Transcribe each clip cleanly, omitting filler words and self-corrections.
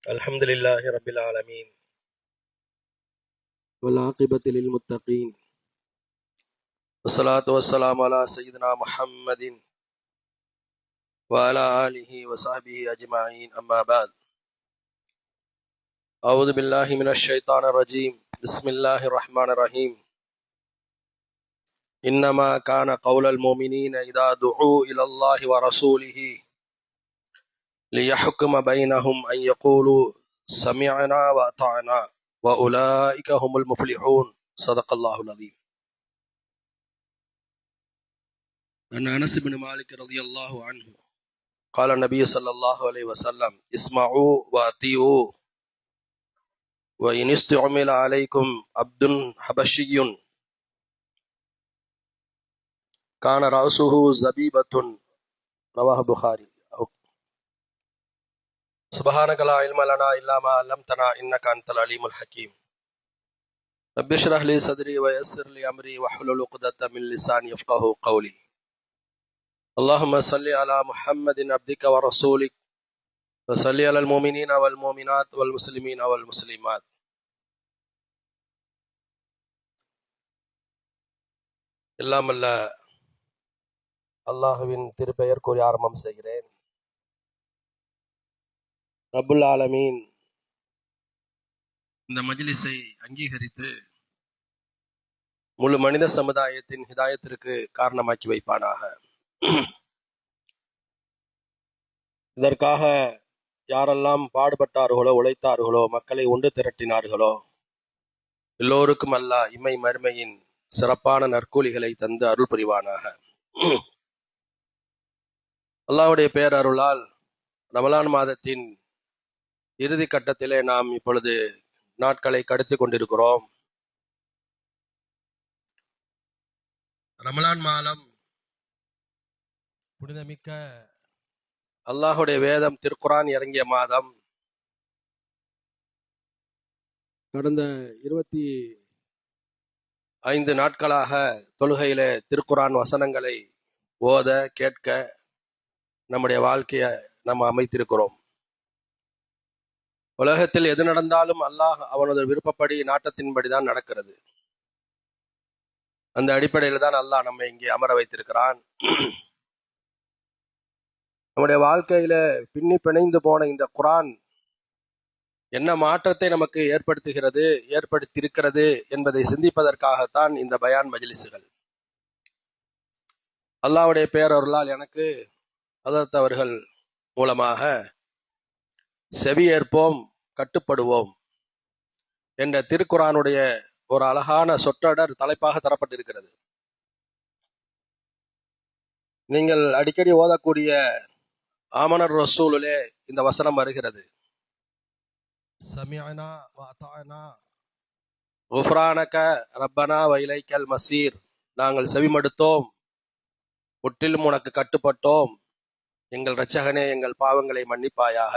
الحمد لله رب العالمين والعاقبة للمتقين والصلاة والسلام على سيدنا محمد وعلى آله وصحبه أجمعين أما بعد أعوذ بالله من الشيطان الرجيم بسم الله الرحمن الرحيم إنما كان قول المؤمنين إذا دعوا إلى الله ورسوله ليحكم بينهم أن يقولوا سمعنا وأطعنا وأولئك هم المفلحون صدق الله العظيم. عن أنس بن مالك رضي الله عنه قال النبي صلى الله عليه وسلم اسمعوا وأطيعوا وإن استعمل عليكم عبد حبشي كان رأسه زبيبة رواه البخاري. سبحانك لا علم لنا إلا ما علمتنا إنك أنت العليم الحكيم. رب اشرح لي صدري ويسر لي أمري واحلل عقدة من لساني يفقهوا قولي. اللهم صل على محمد عبدك ورسولك وصل على المؤمنين والمؤمنات والمسلمين والمسلمات. எல்லாம் அல்ல அல்லாஹுவின் திருப்பெயர் கூறி ஆரம்பம் செய்கிறேன். ரப்புல் ஆலமீன் இந்த மஜ்லிஸை அங்கீகரித்து முழு மனித சமுதாயத்தின் ஹிதாயத்திற்கு காரணமாக்கி வைப்பானாக. இதற்காக யாரெல்லாம் பாடுபட்டார்களோ, உழைத்தார்களோ, மக்களை ஒன்று திரட்டினார்களோ எல்லோருக்கும் அல்லாஹ் இம்மை மறுமையின் சிறப்பான நற்கூலிகளை தந்து அருள் புரிவானாக. அல்லாஹ்வுடைய பேரருளால் ரமலான் மாதத்தின் இறுதி கட்டத்திலே நாம் இப்பொழுது நாட்களை கடத்தி கொண்டிருக்கிறோம். ரமலான் மாதம் புனிதமிக்க அல்லாஹுடைய வேதம் திருக்குரான் இறங்கிய மாதம். கடந்த 25 நாட்களாக தொழுகையில திருக்குரான் வசனங்களை ஓத கேட்க நம்முடைய வாழ்க்கையை நம்ம அமைத்திருக்கிறோம். உலகத்தில் எது நடந்தாலும் அல்லாஹ் அவனது விருப்பப்படி நாட்டத்தின்படிதான் நடக்கிறது. அந்த அடிப்படையில் தான் அல்லாஹ் நம்மை இங்கே அமர வைத்திருக்கிறான். நம்முடைய வாழ்க்கையில பின்னி பிணைந்து போன இந்த குரான் என்ன மாற்றத்தை நமக்கு ஏற்படுத்தியிருக்கிறது என்பதை சிந்திப்பதற்காகத்தான் இந்த பயான் மஜ்லிஸுகள். அல்லாஹ்வுடைய பேரருளால் எனக்கு ஹதரத் அவர்கள் மூலமாக செவியேற்போம் கட்டுப்படுவோம் என்ற திருக்குரானுடைய ஒரு அழகான சொற்றொடர் தலைப்பாக தரப்பட்டிருக்கிறது. நீங்கள் அடிக்கடி ஓதக்கூடிய ஆமனர் ரசூலுலே இந்த வசனம் வருகிறது. சமிஅனா வ அதானா குஃப்ரானக ரப்பனா வ இலைக்கல் மசீர். நாங்கள் செவிமடுத்தோம், முற்றிலும் உனக்கு கட்டுப்பட்டோம், எங்கள் இரட்சகனே எங்கள் பாவங்களை மன்னிப்பாயாக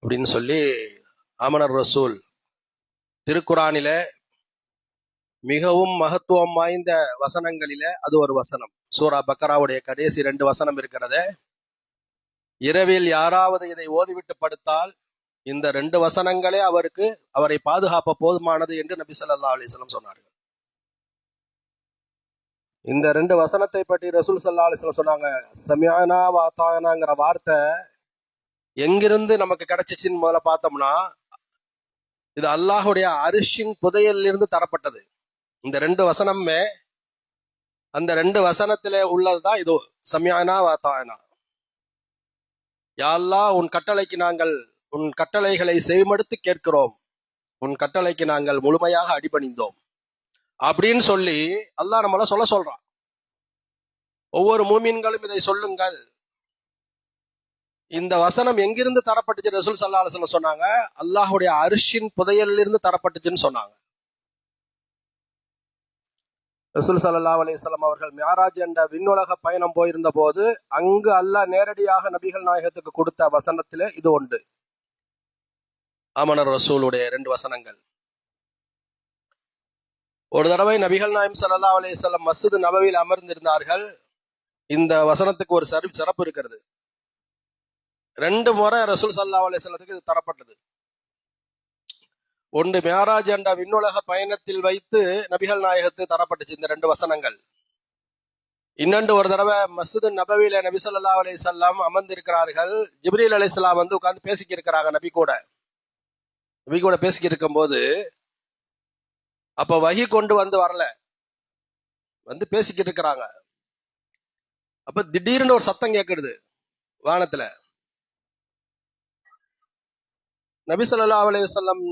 அப்படின்னு சொல்லி ஆமனர் ரசூல் திருக்குரானில மிகவும் மகத்துவம் வாய்ந்த வசனங்களில அது ஒரு வசனம். சூரா பக்கராவுடைய கடைசி 2 வசனம் இருக்கிறதே, இரவில் யாராவது இதை ஓதிவிட்டு படுத்தால் இந்த 2 வசனங்களே அவரை பாதுகாப்ப போதுமானது என்று நபி ஸல்லல்லாஹு அலைஹி வஸல்லம் சொன்னார்கள். இந்த 2 வசனத்தை பற்றி ரசூல் ஸல்லல்லாஹு அலைஹி வஸல்லம் சொன்னாங்க. சமிஅனா வ அதானாங்கிற வார்த்தை எங்கிருந்து நமக்கு கிடைச்சிச்சின்னு முதல்ல பார்த்தோம்னா, இது அல்லாஹுடைய அரிஷின் புதையலில் இருந்து தரப்பட்டது. இந்த 2 வசனமே அந்த 2 வசனத்திலே உள்ளதுதான் இது. சமிஅனா வ அதானா. யா அல்லாஹ், உன் கட்டளைகளை செவிமடுத்து கேட்கிறோம், உன் கட்டளைக்கு நாங்கள் முழுமையாக அடிபணிந்தோம் அப்படின்னு சொல்லி அல்லாஹ் நம்மள சொல்றான். ஒவ்வொரு மூமின்களும் இதை சொல்லுங்கள். இந்த வசனம் எங்கிருந்து தரப்பட்டுச்சு? ரசூல் ஸல்லல்லாஹு அலைஹி வஸல்லம் சொன்னாங்க, அல்லாஹ்வுடைய அரிஷின் புதையலில் இருந்து தரப்பட்டுச்சுன்னு சொன்னாங்க. ரசூல் ஸல்லல்லாஹு அலைஹி வஸல்லம் அவர்கள் மிஅராஜ் என்ற விண்ணுலக பயணம் போயிருந்த போது அங்கு அல்லாஹ் நேரடியாக நபிகள் நாயகத்துக்கு கொடுத்த வசனத்திலே இது உண்டு. ஆமனர் ரசூலுடைய 2 வசனங்கள். ஒரு தடவை நபிகள் நாயகம் ஸல்லல்லாஹு அலைஹி வஸல்லம் மஸ்ஜித் நபவியில் அமர்ந்திருந்தார்கள். இந்த வசனத்துக்கு ஒரு சிறப்பு இருக்கிறது. 2 முறை ரசூல் ஸல்லல்லாஹு அலைஹி வஸல்லத்துக்கு இது தரப்பட்டது. ஒன்று மிஅராஜ் என்ற விண்ணுலக பயணத்தில் வைத்து நபிகள் நாயகத்து தரப்பட்டுச்சு இந்த 2 வசனங்கள். இன்னொன்று ஒரு தடவை மஸ்ஜிது நபவியில நபி ஸல்லல்லாஹு அலைஹி வஸல்லம் அமர்ந்திருக்கிறார்கள். ஜிப்ரீல் அலைஹிஸ்ஸலாம் வந்து உட்கார்ந்து பேசிக்கிட்டு இருக்கிறாங்க நபி கூட பேசிக்கிட்டு இருக்கும்போது, அப்ப வஹி கொண்டு வரல, வந்து பேசிக்கிட்டு இருக்கிறாங்க. அப்ப திடீர்னு ஒரு சத்தம் கேட்குது வானத்துல. நபி ஸல்லல்லாஹு அலைஹி வஸல்லம்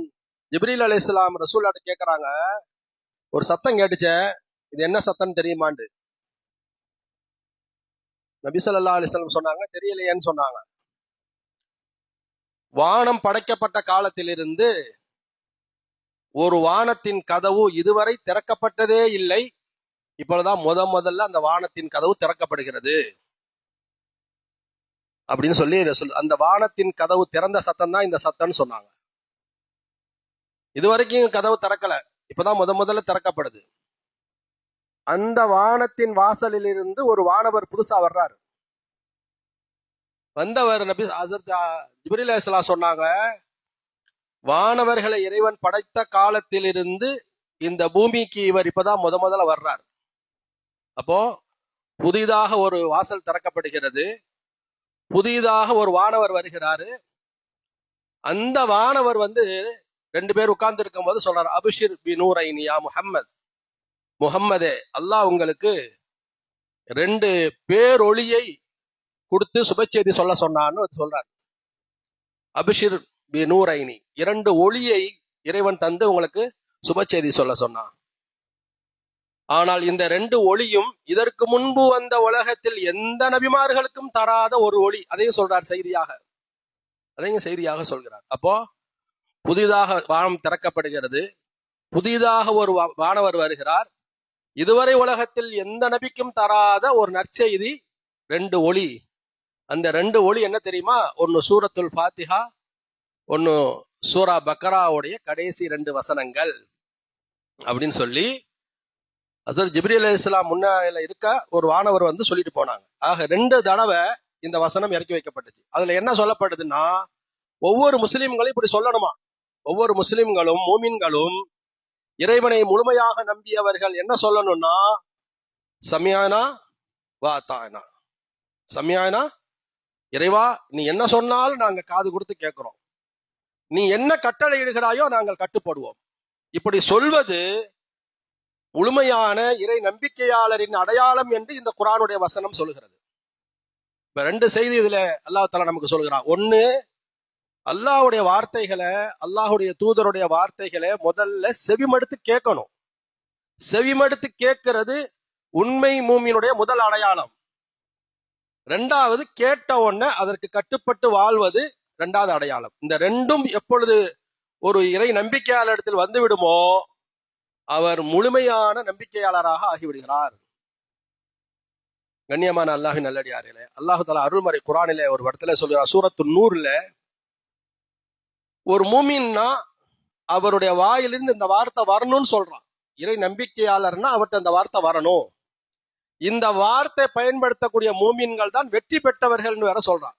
ஜிப்ரீல் அலைஹிஸ்ஸலாம் ரசூலாட்ட கேட்கறாங்க, ஒரு சத்தம் கேட்டுச்சே, இது என்ன சத்தம் தெரியுமாண்டு. நபி ஸல்லல்லாஹு அலைஹி வஸல்லம் சொன்னாங்க, தெரியலையேன்னு சொன்னாங்க. வானம் படைக்கப்பட்ட காலத்திலிருந்து ஒரு வானத்தின் கதவு இதுவரை திறக்கப்பட்டதே இல்லை, இப்பொழுதுதான் முதல்ல அந்த வானத்தின் கதவு திறக்கப்படுகிறது அப்படின்னு சொல்லி அந்த வானத்தின் கதவு திறந்த சத்தம் தான் இந்த சத்தம்னு சொன்னாங்க. இதுவரைக்கும் கதவு திறக்கல, இப்பதான் முதல்ல திறக்கப்படுது. அந்த வானத்தின் வாசலில் இருந்து ஒரு வானவர் புதுசா வர்றாரு. வந்தவர் நபி ஹஸரத் ஜிப்ரீல் அலைஹிஸ்ஸலாம் சொன்னாங்க, வானவர்களை இறைவன் படைத்த காலத்திலிருந்து இந்த பூமிக்கு இவர் இப்பதான் முதல்ல வர்றார். அப்போ புதிதாக ஒரு வாசல் திறக்கப்படுகிறது, புதிதாக ஒரு வானவர் வருகிறாரு. அந்த வானவர் வந்து 2 பேர் உட்கார்ந்து இருக்கும் போது சொல்றாரு, அபிஷிர் பி நூரைன் யா முஹம்மதே, அல்லாஹ் உங்களுக்கு 2 பேரொளியை கொடுத்து சுபச்செய்தி சொல்ல சொன்னான்னு சொல்றார். அபிஷிர் பி நூரைனி, 2 ஒளியை இறைவன் தந்து உங்களுக்கு சுபச்செய்தி சொல்ல சொன்னான். ஆனால் இந்த 2 ஒளியும் இதற்கு முன்பு வந்த உலகத்தில் எந்த நபிமார்களுக்கும் தராத ஒரு ஒளி. அதையும் சொல்றார் செய்தியாக சொல்கிறார். அப்போ புதிதாக வானம் திறக்கப்படுகிறது, புதிதாக ஒரு வானவர் வருகிறார். இதுவரை உலகத்தில் எந்த நபிக்கும் தராத ஒரு நற்செய்தி, 2 ஒளி. அந்த 2 ஒளி என்ன தெரியுமா? ஒன்னு சூரத்துல் ஃபாத்திஹா, ஒன்னு சூரா பக்கராவுடைய கடைசி 2 வசனங்கள் அப்படின்னு சொல்லி ஹஸரத் ஜிப்ரீல் அலைஹிஸ்ஸலாம் முன்னால இருக்க ஒரு வானவர் வந்து சொல்லிட்டு போனாங்க. ஆக 2 தடவை இந்த வசனம் இறக்கி வைக்கப்பட்டுச்சு. அதுல என்ன சொல்லப்படுதுன்னா, ஒவ்வொரு முஸ்லிம்களும் இப்படி சொல்லணுமா, ஒவ்வொரு முஸ்லிம்களும் மூமின்களும் இறைவனை முழுமையாக நம்பியவர்கள் என்ன சொல்லணும்னா, சமியானா வாத்தானா, சமியானா, இறைவா நீ என்ன சொன்னாலும் நாங்க காது கொடுத்து கேட்கிறோம், நீ என்ன கட்டளை இடுகிறாயோ நாங்கள் கட்டுப்படுவோம். இப்படி சொல்வது முழுமையான இறை நம்பிக்கையாளரின் அடையாளம் என்று இந்த குர்ஆனுடைய வசனம் சொல்லுகிறது. இப்ப 2 செய்தி இதுல அல்லாஹ் தஆலா நமக்கு சொல்கிறான். ஒண்ணு, அல்லாஹ்வுடைய வார்த்தைகளை, அல்லாஹ்வுடைய தூதருடைய வார்த்தைகளை முதல்ல செவிமடுத்து கேட்கணும். செவிமடுத்து கேட்கிறது உண்மை மூமினுடைய முதல் அடையாளம். 2வது, கேட்ட உடனே அதற்கு கட்டுப்பட்டு வாழ்வது 2வது அடையாளம். இந்த 2ம் எப்பொழுது ஒரு இறை நம்பிக்கையாளரிடத்தில் வந்து விடுமோ அவர் முழுமையான நம்பிக்கையாளராக ஆகிவிடுகிறார். கண்ணியமான அல்லாஹ்வின் நல்லடியார்களே, அல்லாஹ் தஆலா அருள்மறை குர்ஆனிலே ஒரு இடத்துல சொல்கிறார், சூரத்து நூர்ல, ஒரு மூமின்னா அவருடைய வாயிலிருந்து இந்த வார்த்தை வரணும்னு சொல்றான். இறை நம்பிக்கையாளர்னா அவர்கிட்ட அந்த வார்த்தை வரணும். இந்த வார்த்தை பயன்படுத்தக்கூடிய மூமின்கள் தான் வெற்றி பெற்றவர்கள் வேற சொல்றான்.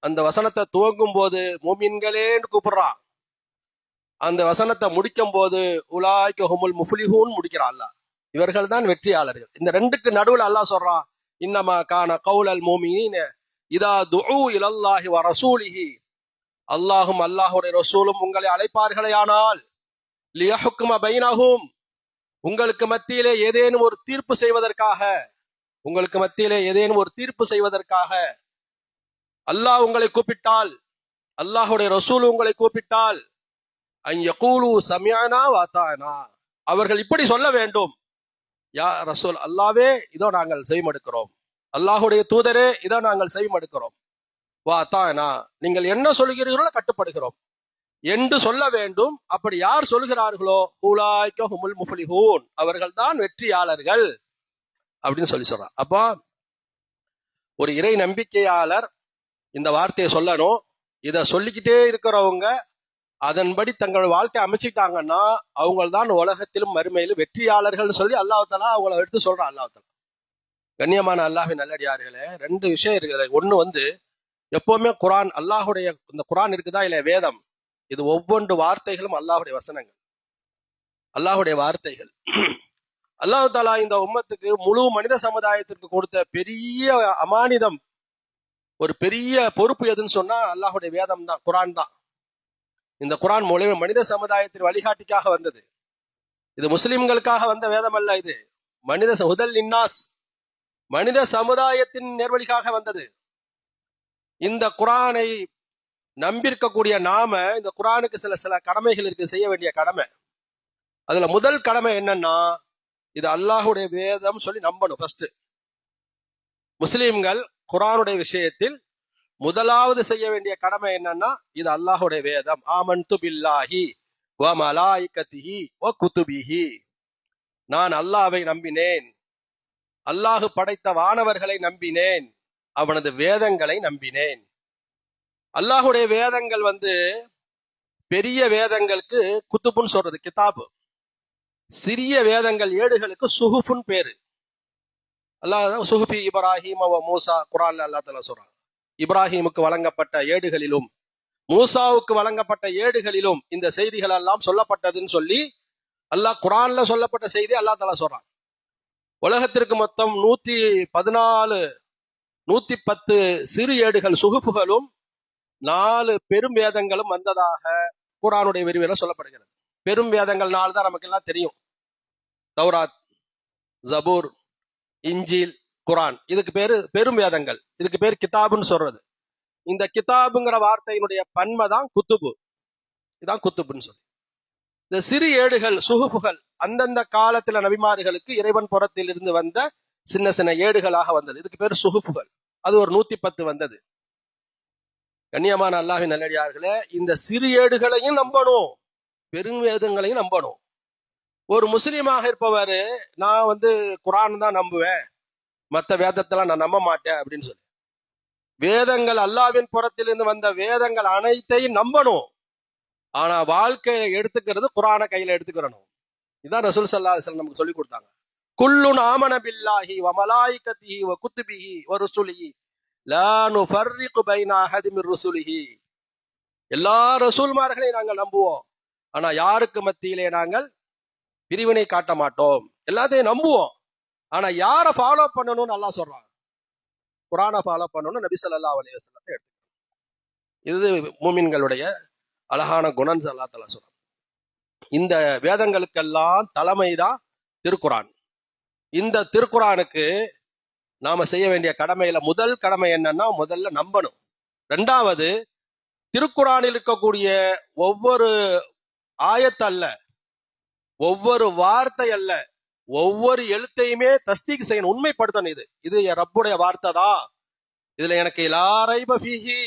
அந்த வசனத்தை துவங்கும் போது மூமின்களேன்னு கூப்பிடுறான். அந்த வசனத்தை முடிக்கும் போது உலாய்க ஹுமுல் முஃப்லிஹூன் முடிக்கிறான் அல்லாஹ். இவர்கள் தான் வெற்றியாளர்கள். இந்த 2க்கு நடுவுல அல்லாஹ் சொல்றான், இன்னமா கான கௌலல் முஃமினீன இதா துஉ இலல்லாஹி வ ரசூலிஹி, அல்லாஹும் அல்லாஹ்வுடைய ரசூலும் உங்களை அழைப்பார்களேயானால், லியஹ்கும பைனஹும், உங்களுக்கு மத்தியிலே ஏதேனும் ஒரு தீர்ப்பு செய்வதற்காக, உங்களுக்கு மத்தியிலே ஏதேனும் ஒரு தீர்ப்பு செய்வதற்காக அல்லாஹ் உங்களை கூப்பிட்டால், அல்லாஹ்வுடைய ரசூல் உங்களை கூப்பிட்டால், அன் யகூலு சமிஅனா வ அதானா, அவர்கள் இப்படி சொல்ல வேண்டும், யா ரசூல், அல்லாஹ்வே இதோ நாங்கள் செவிமடுக்கிறோம், அல்லாஹ்வுடைய தூதரே இதோ நாங்கள் செவிமடுக்கிறோம், வ அதானா நீங்கள் என்ன சொல்கிறீர்களோ கட்டுப்படுகிறோம் என்று சொல்ல வேண்டும். அப்படி யார் சொல்கிறார்களோ உலாய்க ஹுமுல் முஃப்லிஹூன், அவர்கள் தான் வெற்றியாளர்கள் அப்படின்னு சொல்லி சொல்றான். அப்போ ஒரு இறை நம்பிக்கையாளர் இந்த வார்த்தையை சொல்லணும். இத சொல்லிக்கிட்டே இருக்கிறவங்க அதன்படி தங்கள் வாழ்க்கை அமைச்சிட்டாங்கன்னா அவங்க தான் உலகத்திலும் மறுமையிலும் வெற்றியாளர்கள் சொல்லி அல்லாஹ் தஆலா அவங்கள எடுத்து சொல்றான். அல்லாஹ் தஆலா, கண்ணியமான அல்லாஹ்வின் நல்லடியார்களே, 2 விஷயம் இருக்குது. ஒண்ணு வந்து எப்பவுமே குரான் அல்லாஹுடைய, இந்த குரான் இருக்குதா இல்ல வேதம், இது ஒவ்வொன்று வார்த்தைகளும் அல்லாஹுடைய வசனங்கள், அல்லாஹுடைய வார்த்தைகள். அல்லாஹ் தாலா இந்த உம்மத்துக்கு, முழு மனித சமுதாயத்திற்கு கொடுத்த பெரிய அமானிதம், ஒரு பெரிய பொறுப்பு எதுன்னு சொன்னா அல்லாஹுடைய வேதம் தான், குரான் தான். இந்த குரான் மூலமா மனித சமுதாயத்தின் வழிகாட்டிக்காக வந்தது. இது முஸ்லிம்களுக்காக வந்த வேதம் அல்ல, இது மனித ஹுதல் லின்னாஸ், மனித சமுதாயத்தின் நேர்வழிக்காக வந்தது. இந்த குரானை நம்பியிருக்கக்கூடிய நாம, இந்த குரானுக்கு சில சில கடமைகள் இருக்கு, செய்ய வேண்டிய கடமை. அதுல முதல் கடமை என்னன்னா, இது அல்லாஹுடைய வேதம் சொல்லி நம்பணும். ஃபர்ஸ்ட் முஸ்லிம்கள் குரானுடைய விஷயத்தில் முதலாவது செய்ய வேண்டிய கடமை என்னன்னா, இது அல்லாஹுடைய வேதம். ஆமன்து பில்லாஹி வ மலாயிகத்திஹி வ குதுபிஹி, நான் அல்லாஹ்வை நம்பினேன், அல்லாஹு படைத்த வானவர்களை நம்பினேன், அவனது வேதங்களை நம்பினேன். அல்லாஹுடைய வேதங்கள் பெரிய வேதங்களுக்கு குத்துபுன்னு சொல்றது, கிதாபு. சிறிய வேதங்கள், ஏடுகளுக்கு சுஹுஃபுன்னு பேரு. அல்லாஹ் சுஹுஃபி இப்ராஹிம் வ மூசா, குர்ஆன்ல அல்லாஹ் தஆலா சொல்றான், இப்ராஹிமுக்கு வழங்கப்பட்ட ஏடுகளிலும் மூசாவுக்கு வழங்கப்பட்ட ஏடுகளிலும் இந்த செய்திகள் எல்லாம் சொல்லப்பட்டதுன்னு சொல்லி அல்லாஹ் குர்ஆன்ல சொல்லப்பட்ட செய்தி அல்லாஹ் தஆலா சொல்றான். உலகத்திற்கு மொத்தம் 110 சிறு ஏடுகள் சுஹுஃபுகளும் 4 பெரும் வேதங்களும் வந்ததாக குர்ஆனுடைய விரிவுரையில சொல்லப்படுகிறது. பெரும் வேதங்கள் 4 தான் நமக்கு எல்லாம் தெரியும். தௌராத், ஜபூர், இஞ்சில், குர்ஆன். இதுக்கு பேரு பெரும் வேதங்கள், இதுக்கு பேர் கிதாபுன்னு சொல்றது. இந்த கிதாபுங்கிற வார்த்தையினுடைய பன்மை தான் குத்துபு, இதான் குத்துபுன்னு சொல்லி. இந்த சிறு ஏடுகள் சுஹுஃபுகள் அந்தந்த காலத்துல நபிமார்களுக்கு இறைவன் புறத்தில் இருந்து வந்த சின்ன சின்ன ஏடுகளாக வந்தது. இதுக்கு பேர் சுஹுஃபுகள். அது ஒரு 110 வந்தது. கண்ணியமான அல்லாஹ்வின் நல்லடியார்களே, இந்த சிறு ஏடுகளையும் நம்பணும், பெரும் வேதங்களையும் நம்பணும். ஒரு முஸ்லீமாக இருப்பவர், நான் குர்ஆன் தான் நம்புவேன், மற்ற வேதத்தெல்லாம் நான் நம்ப மாட்டேன் அப்படின்னு சொல்லி, வேதங்கள் அல்லாஹ்வின் புறத்திலிருந்து வந்த வேதங்கள் அனைத்தையும் நம்பணும். ஆனா வாழ்க்கையில எடுத்துக்கிறது குர்ஆனை கையில எடுத்துக்கிறணும். இதான் ரசூல் ஸல்லல்லாஹு அலைஹி வஸல்லம் நமக்கு சொல்லி கொடுத்தாங்க. குல்லுன் ஆமன பில்லாஹி வ மலாயிகத்திஹி வ குதுபிஹி வ ருசுலிஹி லா நுஃபர்ரிகு பைன அஹதி மிர் ருசுலிஹி. எல்லா ரசூல்மார்களையும் நாங்கள் நம்புவோம், ஆனா யாருக்கு மத்தியிலே நாங்கள் பிரிவினை காட்ட மாட்டோம். எல்லாத்தையும் நம்புவோம், ஆனா யாரை ஃபாலோ பண்ணணும்னு அல்லாஹ் சொல்றான், குர்ஆனை ஃபாலோ பண்ணணும், நபி ஸல்லல்லாஹு அலைஹி வஸல்லத்தை எடுத்து. இது மூமின்களுடைய அழகான குணம் அல்லாஹ் தஆலா சொல்றான். இந்த வேதங்களுக்கெல்லாம் தலைமைதான் திருக்குர்ஆன். இந்த திருக்குர்ஆனுக்கு நாம செய்ய வேண்டிய கடமையில முதல் கடமை என்னன்னா, முதல்ல நம்பணும். ரெண்டாவது, திருக்குர்ஆனில் இருக்கக்கூடிய ஒவ்வொரு ஆயத் அல்ல, ஒவ்வொரு வார்த்தை அல்ல, ஒவ்வொரு எழுத்தையுமே தஸ்தீக் செய்யணும், உண்மைப்படுத்தணும். இது என் ரப்புடைய வார்த்தை தான், இதுல எனக்கு லா ரைப ஃபீஹி,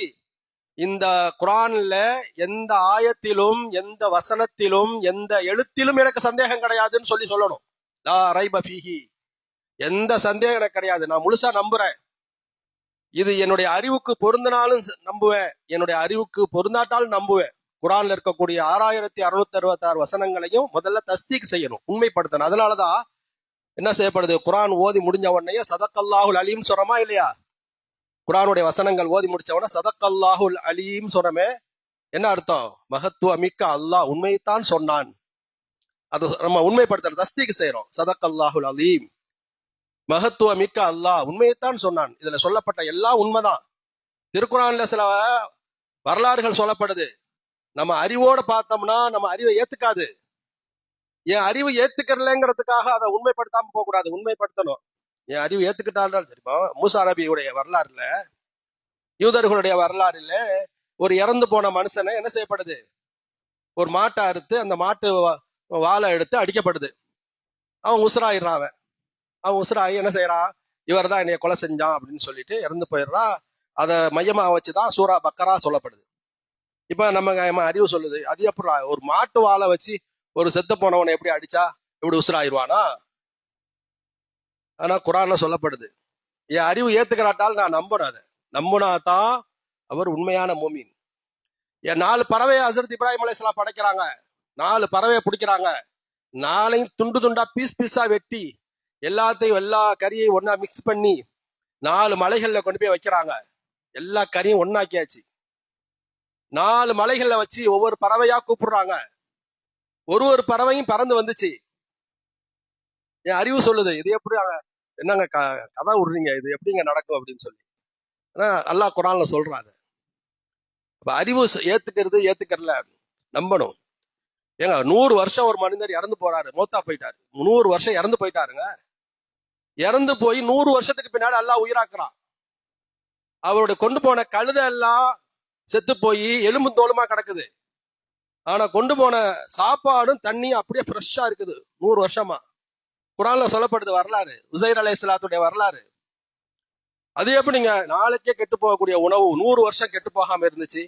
இந்த குர்ஆன்ல எந்த ஆயத்திலும் எந்த வசனத்திலும் எந்த எழுத்திலும் எனக்கு சந்தேகம் கிடையாதுன்னு சொல்லணும். லா ரைப ஃபீஹி, எந்த சந்தேகம் எனக்கு கிடையாது, நான் முழுசா நம்புறேன். இது என்னுடைய அறிவுக்கு பொருந்தினாலும் நம்புவேன், என்னுடைய அறிவுக்கு பொருந்தாட்டாலும் நம்புவேன். குர்ஆன்ல இருக்கக்கூடிய 6666 வசனங்களையும் முதல்ல தஸ்தீக் செய்யணும், உண்மைப்படுத்தணும். அதனாலதான் என்ன செய்யப்படுது, குர்ஆன் ஓதி முடிஞ்ச உடனே சதக்கல்லாஹுல் அலீம் சொல்றோமா இல்லையா? குர்ஆனுடைய வசனங்கள் ஓதி முடிச்ச உடனே சதக்கல்லாஹுல் அலீம் சொல்றமே, என்ன அர்த்தம்? மகத்துவ மிக்க அல்லாஹ் உண்மைத்தான் சொன்னான். அது நம்ம உண்மைப்படுத்துற, தஸ்தீக் செய்யறோம். சதக்கல்லாஹுல் அலீம், மகத்துவ மிக்க அல்லாஹ் உண்மையைத்தான் சொன்னான். இதுல சொல்லப்பட்ட எல்லாம் உண்மைதான். திருக்குர்ஆன்ல சில வரலாறுகள் சொல்லப்படுது, நம்ம அறிவோட பார்த்தோம்னா நம்ம அறிவை ஏத்துக்காது. என் அறிவு ஏத்துக்கிறலங்கிறதுக்காக அதை உண்மைப்படுத்தாம போக கூடாது, உண்மைப்படுத்தணும். என் அறிவு ஏத்துக்கிட்டாலும் சரிப்பா. மூசா நபியுடைய வரலாறுல, யூதர்களுடைய வரலாறுல, ஒரு இறந்து போன மனுஷனை என்ன செய்யப்படுது, ஒரு மாட்டை அறுத்து அந்த மாட்டு வாழை எடுத்து அடிக்கப்படுது. அவன் உசுராயிடுறான். அவன் உசுராகி என்ன செய்யறான், இவர் தான் என்னைய கொலை செஞ்சான் அப்படின்னு சொல்லிட்டு இறந்து போயிடுறான். அதை மையமா வச்சுதான் சூரா பக்கரா சொல்லப்படுது. இப்ப நம்ம அறிவு சொல்லுது, அது எப்படி ஒரு மாட்டு வாழை வச்சு ஒரு செத்து போனவனை எப்படி அடிச்சா எப்படி உசுராயிருவானா? ஆனா குர்ஆன்ல சொல்லப்படுது, என் அறிவு ஏத்துக்கிறாட்டால் நான் நம்பணும். அதை நம்பினாதான் அவர் உண்மையான மோமீன். என் 4 பறவையை ஹஸரத் இப்ராஹிம் அலைஹிஸ்ஸலாம் படைக்கிறாங்க, 4 பறவையை பிடிக்கிறாங்க, 4ஐயும் துண்டு துண்டா பீஸ் பீஸா வெட்டி எல்லாத்தையும் எல்லா கறியையும் ஒன்னா மிக்ஸ் பண்ணி 4 மலைகள்ல கொண்டு போய் வைக்கிறாங்க. எல்லா கறியும் ஒன்னாக்கியாச்சு. 4 மலைகள்ல வச்சு ஒவ்வொரு பறவையா கூப்பிடுறாங்க. ஒரு பறவையும் பறந்து வந்துச்சு. என் அறிவு சொல்லுது, இது எப்படி என்னங்க கதை விடுறீங்க, இது எப்படிங்க நடக்கும் அப்படின்னு சொல்லி. ஆனா அல்லாஹ் குர்ஆன்ல சொல்றாங்க. அப்ப அறிவு ஏத்துக்கிறது ஏத்துக்கறல நம்பணும். ஏங்க 100 வருஷம் ஒரு மனிதர் இறந்து போறாரு, மௌத்தா போயிட்டாரு. 100 வருஷம் இறந்து போயிட்டாருங்க. இறந்து போய் 100 வருஷத்துக்கு பின்னாடி அல்லாஹ் உயிராக்குறான். அவருடைய கொண்டு போன கழுதை எல்லாம் செத்து போய் எலும்பு தோலுமா கிடக்குது. ஆனா கொண்டு போன சாப்பாடும் தண்ணியும் அப்படியே ஃப்ரெஷ்ஷா இருக்குது 100 வருஷமா. குர்ஆன்ல சொல்லப்படுது வரலாறு, உசைர் அலைஹிஸ்ஸலாத்துடைய வரலாறு. அது எப்படிங்க நாளைக்கே கெட்டு போகக்கூடிய உணவு 100 வருஷம் கெட்டு போகாம இருந்துச்சு?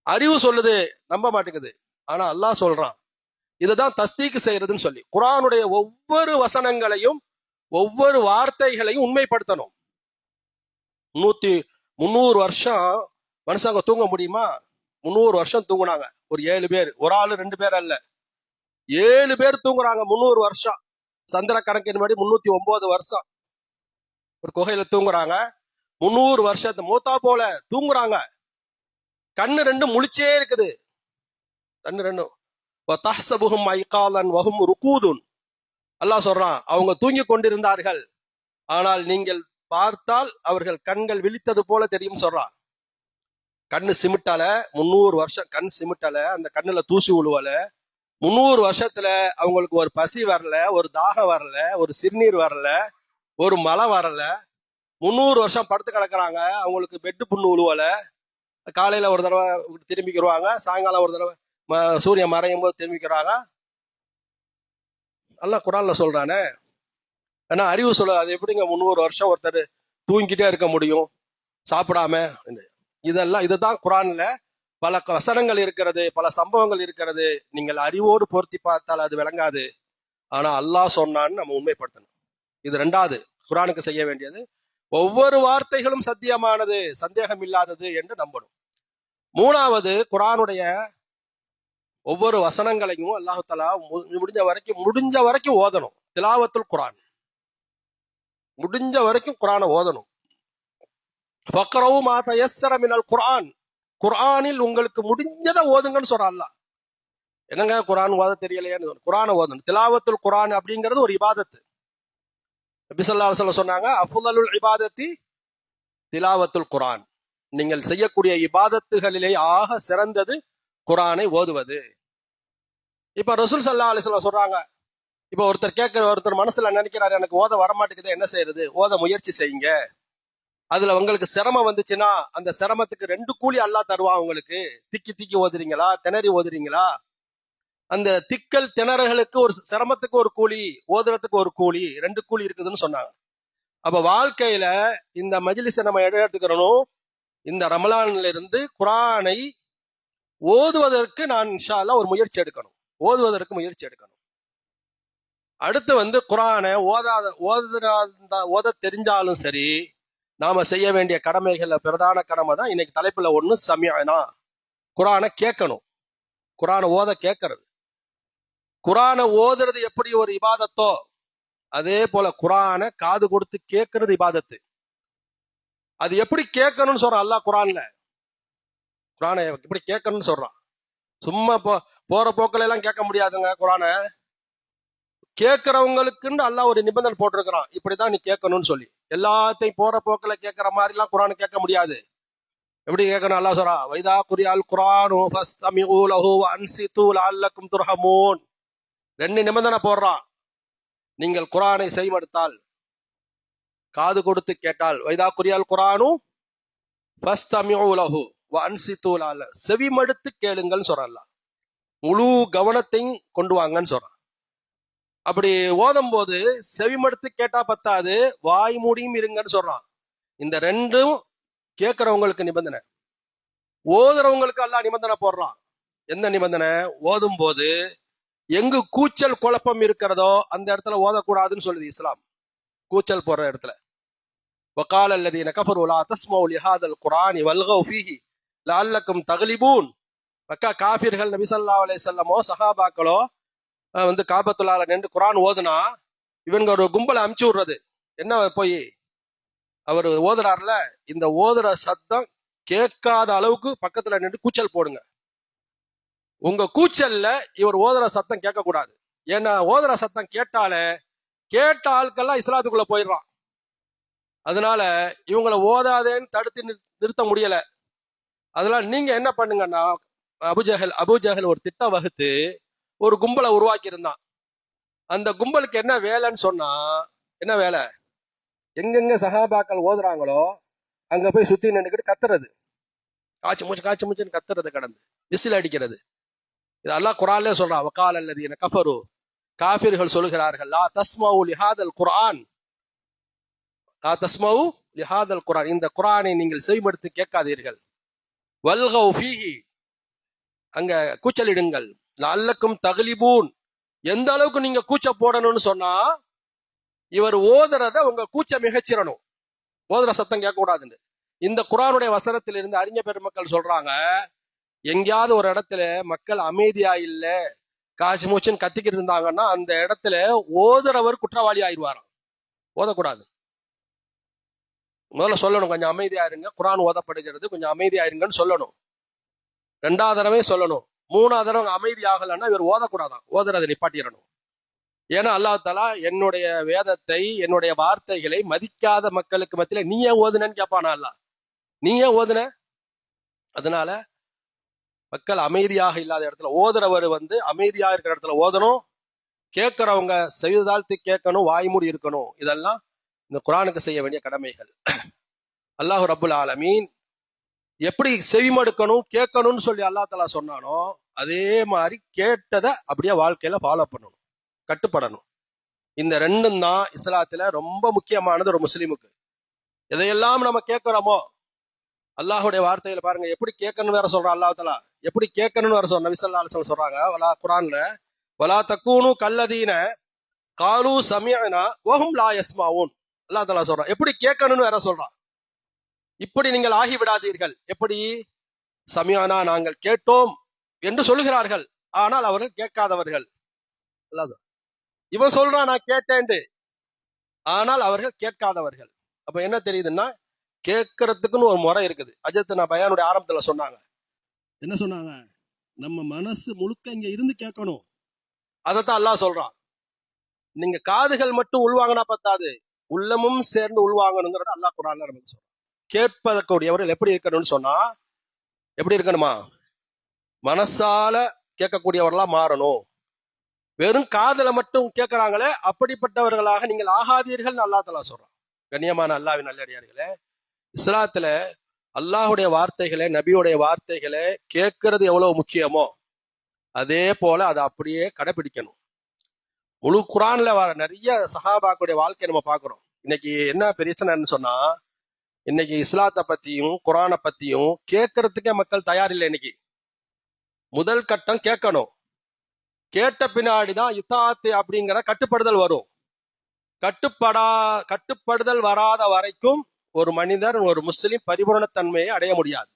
அறிவு சொல்லுது, நம்ப மாட்டேங்குது. ஆனா அல்லாஹ் சொல்றான், இதுதான் தஸ்தீக் செய்யறதுன்னு சொல்லி. குர்ஆனுடைய ஒவ்வொரு வசனங்களையும் ஒவ்வொரு வார்த்தைகளையும் உண்மைப்படுத்தணும். 300 வருஷம் மனுஷங்க தூங்க முடியுமா? 300 வருஷம் தூங்குனாங்க. ஒரு 7 பேர், ஒரு ஆளு 2 பேர் அல்ல, 7 பேர் தூங்குறாங்க 300 வருஷம். சந்திர கணக்கின்படி 309 வருஷம் ஒரு குகையில தூங்குறாங்க. 300 வருஷத்து மூத்தா போல தூங்குறாங்க. கண்ணு 2 முழிச்சே இருக்குது. கண்ணு 2 தஹ்சபுஹும் ஐகாலன் வஹும் ருகூதுன். அல்லாஹ் சொல்றான், அவங்க தூங்கி கொண்டிருந்தார்கள், ஆனால் நீங்கள் பார்த்தால் அவர்கள் கண்கள் விழித்தது போல தெரியும் சொல்றான். கண்ணு சிமிட்டல, 300 வருஷம் கண் சிமிட்டல, அந்த கண்ணுல தூசி உழுவல. 300 வருஷத்துல அவங்களுக்கு ஒரு பசி வரல, ஒரு தாகம் வரல, ஒரு சிறுநீர் வரல, ஒரு மழை வரல. 300 வருஷம் படுத்து கிடக்குறாங்க, அவங்களுக்கு பெட்டு புண்ணு உழுவல. காலையில ஒரு தடவை திரும்பிக்கிடுவாங்க, சாயங்காலம் ஒரு தடவை சூரியன் மறையும் போது திரும்பிக்கிறாங்க. அல்லாஹ் குர்ஆன்ல சொல்றானே. ஆனா அறிவு சொல்ல, அது எப்படிங்க 300 வருஷம் ஒருத்தர் தூங்கிட்டே இருக்க முடியும் சாப்பிடாம? இதுதான் குர்ஆன்ல பல வசனங்கள் இருக்கிறது, பல சம்பவங்கள் இருக்கிறது. நீங்கள் அறிவோடு பொருத்தி பார்த்தால் அது விளங்காது. ஆனா அல்லாஹ் சொன்னான்னு நம்ம உண்மைப்படுத்தணும். இது 2வது குர்ஆனுக்கு செய்ய வேண்டியது. ஒவ்வொரு வார்த்தைகளும் சத்தியமானது, சந்தேகம் இல்லாதது என்று நம்பணும். 3வது, குர்ஆனுடைய ஒவ்வொரு வசனங்களையும் அல்லாஹ் தஆலா முடிஞ்ச வரைக்கும் ஓதணும். திலாவத்துல் குர்ஆன், முடிஞ்ச வரைக்கும் குர்ஆனை ஓதணும். ஃபக்ரவு மா தயஸ்ஸர மினல் குர்ஆன். குர்ஆனில் உங்களுக்கு முடிஞ்சதை ஓதுங்கன்னு சொல்றான் அல்லாஹ். என்னங்க குர்ஆன் ஓத தெரியலையான்னு? குர்ஆனை ஓதணும். திலாவத்துல் குர்ஆன் அப்படிங்கிறது ஒரு இபாதத்து. நபி ஸல்லல்லாஹு அலைஹி வஸல்லம் சொன்னாங்க, அஃதலுல் இபாதத்தி திலாவத்துல் குர்ஆன். நீங்கள் செய்யக்கூடிய இபாதத்துகளிலே ஆக சிறந்தது குர்ஆனை ஓதுவது. இப்ப ரசூல் ஸல்லல்லாஹு அலைஹி வஸல்லம் சொல்றாங்க, இப்ப ஒருத்தர் மனசுல நினைக்கிறாரு, எனக்கு ஓத வரமாட்டேங்குது, என்ன செய்யறது? ஓத முயற்சி செய்யுங்க. அதுல உங்களுக்கு சிரமம் வந்துச்சுன்னா அந்த சிரமத்துக்கு 2 கூலி அல்லாஹ் தருவான் உங்களுக்கு. திக்கி ஓதுறீங்களா, திணறி ஓதுறீங்களா? அந்த திக்கல் திணறலுக்கு ஒரு சிரமத்துக்கு ஒரு கூலி, ஓதுறதுக்கு ஒரு கூலி, 2 கூலி இருக்குதுன்னு சொன்னாங்க. அப்ப வாழ்க்கையில இந்த மஜ்லிஸை நம்ம எடுத்துக்கிறோம். இந்த ரமலான்ல இருந்து குர்ஆனை ஓதுவதற்கு நான் இன்ஷா அல்லாஹ் ஒரு முயற்சி எடுக்கணும். ஓதுவதற்கு முயற்சி எடுக்கணும். அடுத்து குர்ஆனை ஓத தெரிஞ்சாலும் சரி, நாம செய்ய வேண்டிய கடமைகள்ல பிரதான கடமை தான் இன்னைக்கு தலைப்புல ஒண்ணு சமிஅனா. குர்ஆனை கேட்கணும். குர்ஆனை ஓத கேட்கறது. குர்ஆனை ஓதுறது எப்படி ஒரு இபாதத்தோ அதே போல குர்ஆனை காது கொடுத்து கேட்கறது இபாதத்து. அது எப்படி கேட்கணும்னு சொல்றான் அல்லாஹ் குர்ஆன்ல. குர்ஆனை எப்படி கேட்கணும்னு சொல்றான். சும்மா போற போக்கில எல்லாம் கேட்க முடியாதுங்க. குர்ஆனை கேட்கறவங்களுக்குன்னு அல்லாஹ் ஒரு நிபந்தனை போட்டிருக்கிறான், இப்படிதான் நீ கேட்கணும்னு சொல்லி. எல்லாத்தையும் போற போக்கில கேட்கற மாதிரி எல்லாம் குர்ஆனை கேட்க முடியாது. எப்படி கேட்கணும்? அல்லாஹ் சொல்றா, வைதா குரியால் குர்ஆனு ஃபஸ்தமிஉ லஹு வஅன்சிது லஅல்லக்கும் துர்ஹமூன். 2 நிபந்தனை போடுறான். நீங்கள் குர்ஆனை செவிமடுத்தால், காது கொடுத்து கேட்டால், வைதா குரியால் குர்ஆனு ஃபஸ்தமிஉ லஹு வஅன்சிது லஅல்ல, செவிமடுத்து கேளுங்கன்னு சொல்றான். முழு கவனத்தையும் கொண்டு வாங்கன்னு சொல்றான். அப்படி ஓதும் போது செவிமடுத்து கேட்டா பத்தாது, வாய் மூடியும் இருங்கன்னு சொல்றான். இந்த 2ம் கேட்கறவங்களுக்கு நிபந்தனை. ஓதுறவங்களுக்கு அல்லாஹ் நிபந்தனை போடுறான். எந்த நிபந்தனை? ஓதும் போது எங்கு கூச்சல் குழப்பம் இருக்கிறதோ அந்த இடத்துல ஓதக்கூடாதுன்னு சொல்லுது இஸ்லாம். கூச்சல் போடுற இடத்துல. وقال الذين كفروا لا تسمعوا لهذا القرآن والغوا فيه لعلكم تغلبون. மக்கா காஃபிர்கள் நபி ஸல்லல்லாஹு அலைஹி வஸல்லமோ சஹாபாக்களோ காபத்துல்லாஹ்ல நின்று குர்ஆன் ஓதுனா இவங்க ஒரு கும்பலை அமுச்சு விடுறது. என்ன போய் அவர் ஓதுறாருல, இந்த ஓதுற சத்தம் கேட்காத அளவுக்கு பக்கத்துல நின்று கூச்சல் போடுங்க. உங்க கூச்சல்ல இவர் ஓதுற சத்தம் கேட்க கூடாது. ஏன்னா ஓதுற சத்தம் கேட்ட ஆட்கள்லாம் இஸ்லாத்துக்குள்ள போயிடுறான். அதனால இவங்களை ஓதாதேன்னு தடுத்து நிறுத்த முடியல. அதனால நீங்க என்ன பண்ணுங்கன்னா, அபுஜஹல் ஒரு திட்டம் வகுத்து ஒரு கும்பலை உருவாக்கி இருந்தான். அந்த கும்பலுக்கு என்ன வேலைன்னு சொன்னா, என்ன வேலை, எங்கெங்க சஹாபாக்கள் ஓதுறாங்களோ அங்க போய் சுத்தி நின்றுக்கிட்டு கத்துறது, காய்ச்சி மூச்சுன்னு கத்துறது, கடந்து விசில் அடிக்கிறது. இது அல்லாஹ் குர்ஆன்லயே சொல்றான், வகால அல்லதீன கஃபரு, காஃபிர்கள் சொல்கிறார்கள், லா தஸ்மவு லிஹாதல் குர்ஆன், லா தஸ்மவு லிஹாதல் குர்ஆன், இந்த குர்ஆனை நீங்கள் செவிமடுத்து கேட்காதீர்கள், வல்கவ் ஃபீஹி, அங்க கூச்சலிடுங்கள், லஅல்லக்கும் தக்லிபூன், எந்த அளவுக்கு நீங்க கூச்ச போடணும்னு சொன்னா, இவர் ஓதுறத உங்க கூச்ச மிகச்சிரணும், ஓதுற சத்தம் கேட்க கூடாதுன்னு. இந்த குர்ஆனுடைய வசனத்திலிருந்து அறிஞர் பெருமக்கள் சொல்றாங்க, எங்கேயாவது ஒரு இடத்துல மக்கள் அமைதியா இல்ல, காய்ச்சி மூச்சுன்னு கத்திக்கிட்டு இருந்தாங்கன்னா அந்த இடத்துல ஓதுறவர் குற்றவாளி ஆயிடுவாராம். ஓதக்கூடாது. முதல்ல சொல்லணும், கொஞ்சம் அமைதியா இருங்க, குர்ஆன் ஓதப்படுகிறது, கொஞ்சம் அமைதியா இருங்கன்னு சொல்லணும். 2வது தடவை சொல்லணும். 3வது தடவை அமைதி ஆகலைன்னா இவர் ஓதக்கூடாதான், ஓதுறதை நிப்பாட்டிடணும். ஏன்னா அல்லாஹ் தஆலா என்னுடைய வேதத்தை, என்னுடைய வார்த்தைகளை மதிக்காத மக்களுக்கு மத்தியில நீ ஏன் ஓதுனன்னு கேட்பானா அல்லாஹ். நீ ஏன் ஓதுன? அதனால மக்கள் அமைதியாக இல்லாத இடத்துல ஓதுறவர் அமைதியாக இருக்கிற இடத்துல ஓதணும், கேட்கிறவங்க செவிதாழ்த்தி கேட்கணும், வாய்மூடி இருக்கணும். இதெல்லாம் இந்த குர்ஆனுக்கு செய்ய வேண்டிய கடமைகள். அல்லாஹ் ரப்புல் ஆலமீன் எப்படி செவிமடுக்கணும் கேட்கணும்னு சொல்லி அல்லாஹ் தஆலா சொன்னானோ, அதே மாதிரி கேட்டதை அப்படியே வாழ்க்கையில ஃபாலோ பண்ணணும், கட்டுப்படணும். இந்த 2ம் தான் இஸ்லாத்துல ரொம்ப முக்கியமானது ஒரு முஸ்லிமுக்கு. எதையெல்லாம் நம்ம கேட்கிறோமோ, அல்லாஹுடைய வார்த்தையில பாருங்க எப்படி கேட்கணும் வேற சொல்றான் அல்லாஹ் தஆலா, எப்படி கேட்கணும்னு வேற நபி ஸல்லல்லாஹு அலைஹி வஸல்லம் சொல்றாங்க குர்ஆன்ல, வலா தக்கூனு கல்லதீன காலு சமிஅனா வஹும் லா யஸ்மஊன், அல்லாஹ் தஆலா சொல்றான். எப்படி கேட்கணும்னு வேற சொல்றான். இப்படி நீங்கள் ஆகிவிடாதீர்கள். எப்படி? சமிஅனா, நாங்கள் கேட்டோம் என்று சொல்லுகிறார்கள், ஆனால் அவர்கள் கேட்காதவர்கள். இவன் சொல்றான் நான் கேட்டேன், ஆனால் அவர்கள் கேட்காதவர்கள். அப்ப என்ன தெரியுதுன்னா, கேட்கறதுக்குன்னு ஒரு முறை இருக்குது. அஜத் நான் பயானுடைய ஆரம்பத்துல சொன்னாங்க, என்ன சொன்னாங்க, நம்ம மனசு முழுக்க இங்க இருந்து கேட்கணும். அதைத்தான் அல்லாஹ் சொல்றான். நீங்க காதுகள் மட்டும் உள்வாங்கினா பத்தாது, உள்ளமும் சேர்ந்து உள்வாங்கணுங்கிறத அல்லாஹ் குர்ஆன்ல நமக்கு சொல்றான். கேட்பதற்குரியவர்கள் எப்படி இருக்கணும்னு சொன்னா, எப்படி இருக்கணுமா, மனசால கேட்கக்கூடியவர்களா மாறணும். வெறும் காதல மட்டும் கேட்கிறாங்களே அப்படிப்பட்டவர்களாக நீங்கள் ஆகாதீர்கள் அல்லாஹ் தஆலா சொல்றான். கண்ணியமான அல்லாஹ்வின் நல்லடியார்களே, இஸ்லாத்துல அல்லாஹுடைய வார்த்தைகளை, நபியுடைய வார்த்தைகளை கேட்கறது எவ்வளவு முக்கியமோ அதே போல அதை அப்படியே கடைபிடிக்கணும். முழு குர்ஆன்ல நிறைய சஹாபாக்களுடைய வாழ்க்கையை நம்ம பார்க்கிறோம். இன்னைக்கு என்ன பிரச்சனைன்னு சொன்னா, இன்னைக்கு இஸ்லாத்தை பத்தியும் குர்ஆனை பத்தியும் கேட்கறதுக்கே மக்கள் தயார் இல்லை. இன்னைக்கு முதல் கட்டம் கேட்கணும், கேட்ட பின்னாடிதான் இத்தாத்து அப்படிங்கிற கட்டுப்படுதல் வரும். கட்டுப்படுதல் வராத வரைக்கும் ஒரு மனிதர், ஒரு முஸ்லிம் பரிபூரணத்தன்மையை அடைய முடியாது.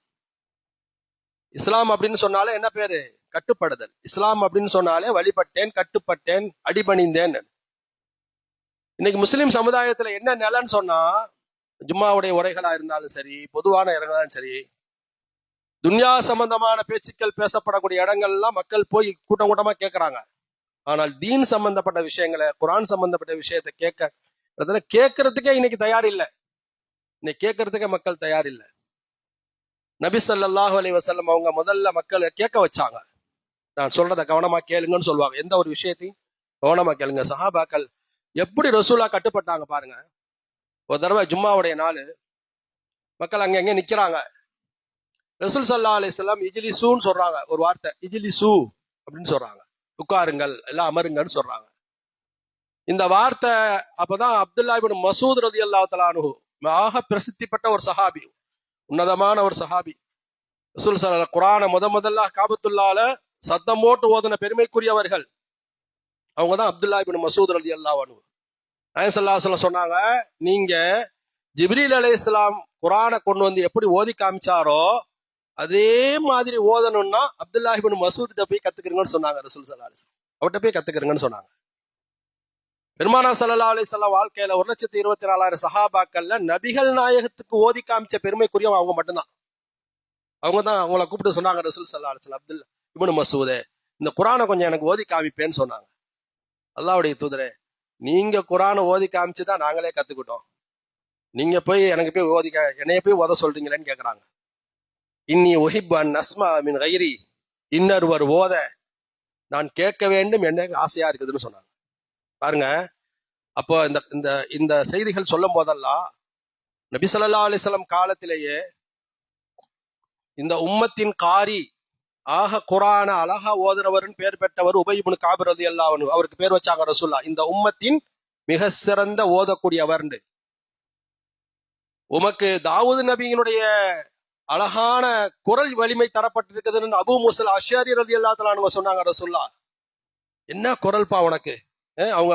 இஸ்லாம் அப்படின்னு சொன்னாலே என்ன பேரு? கட்டுப்படுதல். இஸ்லாம் அப்படின்னு சொன்னாலே வழிபட்டேன், கட்டுப்பட்டேன், அடிபணிந்தேன். இன்னைக்கு முஸ்லிம் சமுதாயத்துல என்ன நிலைன்னு சொன்னா, ஜும்மாவுடைய உரைகளா இருந்தாலும் சரி, பொதுவான இடங்களாலும் சரி, துன்யா சம்பந்தமான பேச்சுக்கள் பேசப்படக்கூடிய இடங்கள்லாம் மக்கள் போய் கூட்டம் கூட்டமா கேட்கறாங்க. ஆனால் தீன் சம்பந்தப்பட்ட விஷயங்களை, குர்ஆன் சம்பந்தப்பட்ட விஷயத்தை கேட்கறதுக்கே இன்னைக்கு தயார் இல்லை. இன்னைக்கு கேட்கறதுக்கே மக்கள் தயார் இல்லை. நபி ஸல்லல்லாஹு அலைஹி வஸல்லம் அவங்க முதல்ல மக்களை கேட்க வச்சாங்க. நான் சொல்றதை கவனமா கேளுங்கன்னு சொல்லுவாங்க. எந்த ஒரு விஷயத்தையும் கவனமா கேளுங்க. சஹாபாக்கள் எப்படி ரசூலா கட்டுப்பட்டாங்க பாருங்க. ஒரு தடவை ஜும்மாவுடைய நாள், மக்கள் அங்க நிக்கிறாங்க. ரசூல் ஸல்லல்லாஹு அலைஹி வஸல்லம் இஜ்லிசூன்னு சொல்றாங்க, ஒரு வார்த்தை, இஜ்லிசூ அப்படின்னு சொல்றாங்க, உட்காருங்கள், எல்லாம் அமருங்கன்னு சொல்றாங்க. இந்த வார்த்தை அப்பதான் அப்துல்லா இப்னு மசூத் ரலியல்லாஹு தஆலா அன்ஹு, ஆக பிரசித்தி பெற்ற ஒரு சஹாபி, உன்னதமான ஒரு சஹாபி, ரசூல் ஸல்லல்லாஹு குர்ஆனை முதல்ல காபத்துல்லாஹ்ல சத்தம் போட்டு ஓதுன பெருமைக்குரியவர்கள் அவங்க தான் அப்துல்லா இப்னு மசூத் ரலியல்லாஹு அன்ஹு. நாயகம் ஸல்லல்லாஹு அலைஹி வஸல்லம் சொன்னாங்க, நீங்க ஜிப்ரீல் அலைஹிஸ்ஸலாம் குர்ஆனை கொண்டு வந்து எப்படி ஓதி காமிச்சாரோ அதே மாதிரி ஓதணும்னா அப்துல்லா இப்னு மசூத் போய் கத்துக்கிறீங்கன்னு சொன்னாங்க. ரசூல் ஸல்லல்லாஹு அலைஹி வஸல்லம் அவர்கிட்ட போய் கத்துக்கிறீங்கன்னு சொன்னாங்க. பெருமானார் ஸல்லல்லாஹு அலைஹி வஸல்லம் வாழ்க்கையில 1,24,000 சஹாபாக்கள்ல நபிகள் நாயகத்துக்கு ஓதி காமிச்ச பெருமைக்குரியவங்க அவங்க மட்டும்தான். அவங்க தான் அவங்கள கூப்பிட்டு சொன்னாங்க, ரசூல் ஸல்லல்லாஹு அலைஹி வஸல்லம், அப்துல் இப்னு மசூதே, இந்த குர்ஆனை கொஞ்சம் எனக்கு ஓதி காமிப்பேன்னு சொன்னாங்க. அல்லாஹ்வுடைய தூதரே, நீங்க குர்ஆனை ஓதி காமிச்சுதான் நாங்களே கத்துக்கிட்டோம். நீங்க போய் எனக்கு போய் என்னைய போய் ஓத சொல்றீங்களேன்னு கேக்குறாங்க. இன்னி உஹிப்பு அன் அஸ்மா மின் கைரி, இன்னொருவர் ஓத நான் கேட்க வேண்டும் என்ன ஆசையா இருக்குதுன்னு சொன்னாங்க. பாருங்க, அப்போ இந்த இந்த இந்த செய்திகள் சொல்லும் போதெல்லாம் நபி ஸல்லல்லாஹு அலைஹி வஸல்லம் காலத்திலேயே இந்த உம்மத்தின் காரி ஆக குர்ஆன அழகா ஓதுறவர்னு பேர் பெற்றவர் உபை இப்னு காப் ரலியல்லாஹு அன்ஹு. அவருக்கு பேர் வச்சாங்க ரசூலுல்லாஹ், இந்த உம்மத்தின் மிக சிறந்த ஓதக்கூடியவர்னு. உமக்கு தாவூது நபியினுடைய அழகான குரல் வலிமை தரப்பட்டிருக்குதுன்னு அபூ மூஸா அஷ்அரி ரலியல்லாஹு தஆலா அன்ஹு சொன்னாங்க ரசூலுல்லாஹ். என்ன குரல்பா உனக்கு? அவங்க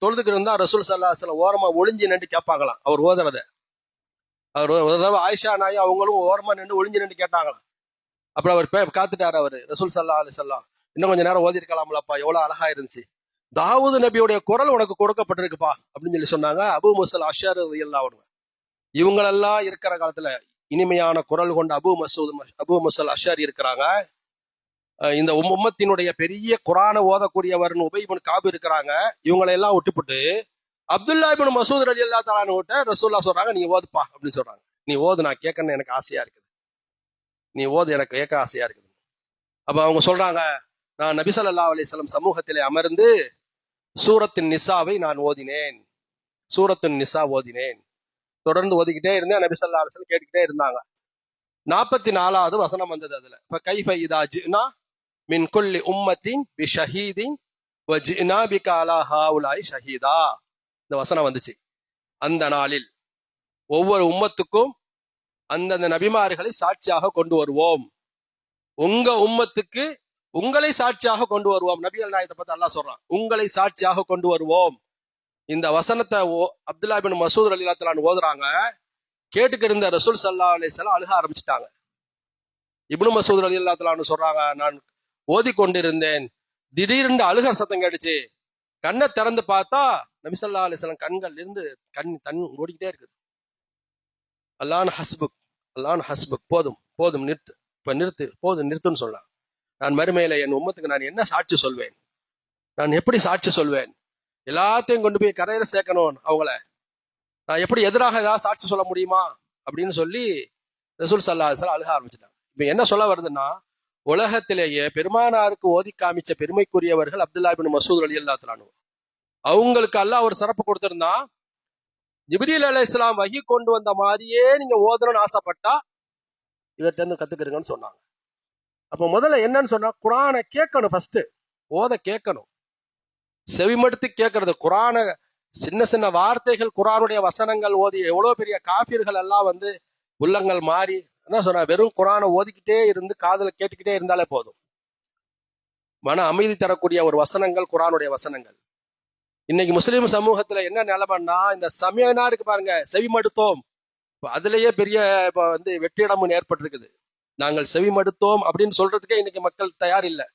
தொழுதுக்கு இருந்தா ரசூல் ஸல்லல்லாஹு அலைஹி வஸல்லம் ஓரமா ஒளிஞ்சு நின்று கேட்பாங்களாம் அவர் ஓதுறத. அவர் ஒரு தடவை ஆயிஷா நாய் அவங்களும் ஓரமா நின்று ஒளிஞ்சு நின்று கேட்டாங்களாம். அப்புறம் அவர் காத்துட்டாரு அவரு ரசூல் ஸல்லல்லாஹு அலைஹி வஸல்லம், இன்னும் கொஞ்ச நேரம் ஓதி இருக்கலாம்லப்பா, எவ்வளவு அழகா இருந்துச்சு, தாவூது நபியுடைய குரல் உனக்கு கொடுக்கப்பட்டிருக்குப்பா அப்படின்னு சொல்லி சொன்னாங்க அபூ மூஸா அஷ்அரி ரலியல்லாஹு அன்ஹு. இவங்களெல்லாம் இருக்கிற காலத்துல இனிமையான குரல் கொண்ட அபூ மூஸா அஷ்அரி இருக்கிறாங்க. இந்த உம்மத்தினுடைய பெரிய குர்ஆனை ஓதக்கூடியவர்னு உபை இப்னு காப் இருக்கிறாங்க. இவங்களை எல்லாம் விட்டுப்புட்டு அப்துல்லா இப்னு மசூத் ரலியல்லாஹு தஆலா அன்ஹு கிட்ட ரசூலுல்லாஹ் சொல்றாங்க, நீ ஓதுப்பா அப்படின்னு சொல்றாங்க. நீ ஓது, நான் கேட்கணும்னு எனக்கு ஆசையா இருக்குது, நீ ஓது, எனக்கு கேட்க ஆசையா இருக்குது. அப்ப அவங்க சொல்றாங்க, நான் நபி ஸல்லல்லாஹு அலைஹி வஸல்லம் சமூகத்திலே அமர்ந்து சூரத்தின் நிசாவை நான் ஓதினேன், சூரத்தின் நிசா ஓதினேன், தொடர்ந்து ஓதிக்கிட்டே இருந்தேன். நபி ஸல்லல்லாஹு அலைஹி வஸல்லம் கேட்டுக்கிட்டே இருந்தாங்க. 44வது வசனம் வந்தது. அதுல இப்ப கைஃப இதா ஜினா மின் குல்லி உம்மத்தின் பி ஷஹீதின் வ ஜினா பிக அலா ஹாஉலாய் ஷஹீதா, இந்த வசனம் வந்துச்சு. அந்த நாளில் ஒவ்வொரு உம்மத்துக்கும் அந்தந்த நபிமார்களை சாட்சியாக கொண்டு வருவோம், உங்க உம்மத்துக்கு உங்களை சாட்சியாக கொண்டு வருவோம். நபிகள் நாயகத்தை பத்தி அல்லாஹ் சொல்றான், உங்களை சாட்சியாக கொண்டு வருவோம். இந்த வசனத்தை அப்துல்லா இப்னு மசூத் ரலியல்லாஹு தஆலா ஓதுறாங்க. கேட்டுக்கு இருந்த ரசூல் ஸல்லல்லாஹு அலைஹி வஸல்லம் அழுக ஆரம்பிச்சிட்டாங்க. இப்னு மசூத் ரலியல்லாஹு தஆலா சொல்றாங்க, நான் ஓதி கொண்டிருந்தேன், திடீர்னு அழுக சத்தம் கேட்டுச்சு, கண்ணை திறந்து பார்த்தா நபி ஸல்லல்லாஹு அலைஹி வஸல்லம் கண்கள் இருந்து தண்ணி ஓடிக்கிட்டே இருக்குது. அல்லாஹ் ஹஸ்புக், அல்லாஹ் ஹஸ்புக், போதும் போதும் நிறுத்து, இப்ப நிறுத்து, போதும் நிறுத்துன்னு சொல்லலாம். நான் மறுமையில என் உம்மத்துக்கு நான் என்ன சாட்சி சொல்வேன், நான் எப்படி சாட்சி சொல்வேன், எல்லாத்தையும் கொண்டு போய் கரையில சேர்க்கணும், அவங்கள நான் எப்படி எதிராக ஏதாவது சாட்சி சொல்ல முடியுமா அப்படின்னு சொல்லி ரசூல் ஸல்லல்லாஹு அலைஹி வஸல்லம் அழுக ஆரம்பிச்சிட்டாங்க. இப்ப என்ன சொல்ல வருதுன்னா, உலகத்திலேயே பெருமானாருக்கு ஓதி காமிச்ச பெருமைக்குரியவர்கள் அப்துல்லா இப்னு மசூத் ரலியல்லாஹு தஆலா அன்ஹு. அவங்களுக்கு அல்லாஹ் ஒரு சிறப்பு கொடுத்திருந்தா, ஜிப்ரீல் அலைஹிஸ்ஸலாம் வஹி கொண்டு வந்த மாதிரியே நீங்க ஓதணும்னு ஆசைப்பட்டா இவர்கிட்ட இருந்து கத்துக்கிறீங்கன்னு சொன்னாங்க. அப்ப முதல்ல என்னன்னு சொன்னா, குர்ஆனை கேட்கணும், ஃபர்ஸ்ட் ஓத கேட்கணும், செவிமடுத்து கேட்கறது. குர்ஆனை சின்ன சின்ன வார்த்தைகள், குர்ஆனுடைய வசனங்கள் ஓதி எவ்வளவு பெரிய காஃபிர்கள் எல்லாம் உள்ளங்கள் மாறி என்ன சொன்னா, வெறும் குர்ஆனை ஓதிக்கிட்டே இருந்து காதுல கேட்டுக்கிட்டே இருந்தாலே போதும். மன அமைதி தரக்கூடிய ஒரு வசனங்கள் குர்ஆனுடைய வசனங்கள். இன்னைக்கு முஸ்லிம் சமூகத்துல என்ன நிலைமைன்னா, இந்த சமயனா இருக்கு பாருங்க, செவிமடுத்தோம், அதுலயே பெரிய வெற்றிடமும் ஏற்பட்டிருக்குது. நாங்கள் செவிமடுத்தோம் அப்படின்னு சொல்றதுக்கே இன்னைக்கு மக்கள் தயார் இல்லை.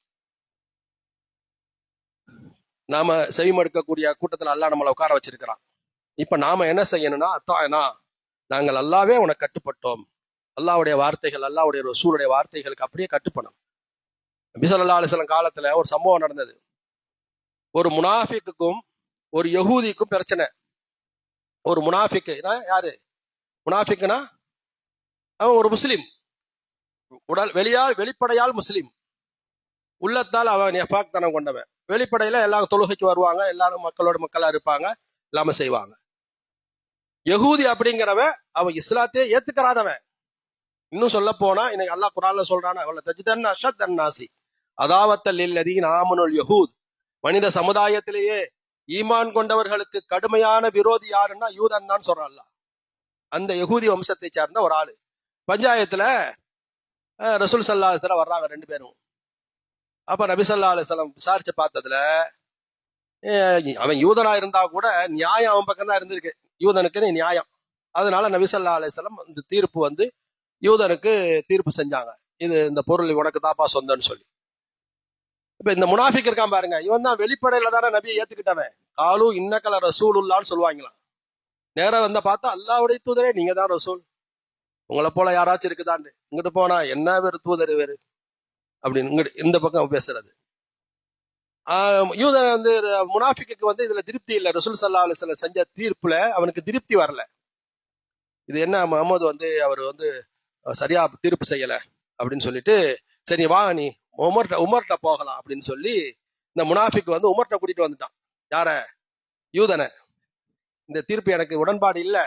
நாம செவிமடுக்கக்கூடிய கூட்டத்துல அல்லாஹ் நம்மளை உட்கார வச்சிருக்கிறான். இப்ப நாம என்ன செய்யணும்னா, அத்தானா நாங்கள் அல்லாவே உனக்கு கட்டுப்பட்டோம், அல்லாஹ்வுடைய வார்த்தைகள், அல்லாஹ்வுடைய ரசூலுடைய வார்த்தைகளுக்கு அப்படியே கட்டுப்படும். நபி ஸல்லல்லாஹு அலைஹி வஸல்லம் காலத்துல ஒரு சம்பவம் நடந்தது. ஒரு முனாஃபிக்குக்கும் ஒரு யஹூதிக்கும் பிரச்சனை. ஒரு முனாஃபிக்கு யாரு? முனாஃபிக்குனா அவன் ஒரு முஸ்லிம், வெளிப்படையால் முஸ்லிம், உள்ளத்தால் அவன் நெஃபாக்தனம் கொண்டவன். வெளிப்படையில எல்லாம் தொழுகைக்கு வருவாங்க, எல்லாரும் மக்களோட மக்களா இருப்பாங்க, எல்லாமே செய்வாங்க. யஹூதி அப்படிங்கிறவன் அவன் இஸ்லாத்தையே ஏத்துக்கிறாதவன். இன்னும் சொல்ல போனா, இன்னைக்கு அல்லாஹ் குர்ஆன்ல சொல்றானா, அவள தஜிதன் அஷத் அன்னாசி அதாவத்தல் லில்லதீன ஆமனுல் யஹூத், மனித சமுதாயத்திலேயே ஈமான் கொண்டவர்களுக்கு கடுமையான விரோதி யாருன்னா யூதன் தான் சொல்றான் அல்லாஹ். அந்த யஹூதி வம்சத்தை சார்ந்த ஒரு ஆளு பஞ்சாயத்துல ரசூல் ஸல்லல்லாஹு அலைஹி வஸல்லம் வர்றாங்க ரெண்டு பேரும். அப்ப நபி ஸல்லல்லாஹு அலைஹி வஸல்லம் விசாரிச்சு பார்த்ததுல, அவன் யூதனா இருந்தா கூட நியாயம் அவன் பக்கம் தான் இருந்திருக்கு, யூதனுக்கு நியாயம். அதனால நபி ஸல்லல்லாஹு அலைஹி வஸல்லம் இந்த தீர்ப்பு யூதனுக்கு தீர்ப்பு செஞ்சாங்க, இது இந்த பொருள் உனக்கு தாப்பா சொந்தன்னு சொல்லி. இப்ப இந்த முனாஃபிக் இருக்கான் பாருங்க, இவன் தான் வெளிப்படையில தானே நபியை ஏத்துக்கிட்டவன். காலு இன்னக்கல ரசூலுல்லான்னு சொல்லுவாங்களாம். நேரம் வந்த பார்த்தா அல்லாஹ்வுடைய தூதரே நீங்க தான் ரசூல், உங்களை போல யாராச்சும் இருக்குதான்னு. இங்கிட்டு போனா என்ன வேறு தூதர் வேறு அப்படின்னு இங்கிட்டு இந்த பக்கம் பேசுறது. யூத வந்து முனாஃபிக்கு வந்து இதுல திருப்தி இல்லை. ரசூல் ஸல்லல்லாஹு அலைஹி வஸல்லம் செஞ்ச தீர்ப்புல அவனுக்கு திருப்தி வரல. இது என்ன முகமது வந்து அவர் வந்து சரியா தீர்ப்பு செய்யல அப்படின்னு சொல்லிட்டு, சரி வா நீ உமர்கிட்ட போகலாம் அப்படின்னு சொல்லி இந்த முனாஃபிக் வந்து உமர்கிட்ட கூட்டிட்டு வந்துட்டான். யார? யூதனை. இந்த தீர்ப்பு எனக்கு உடன்பாடு இல்ல,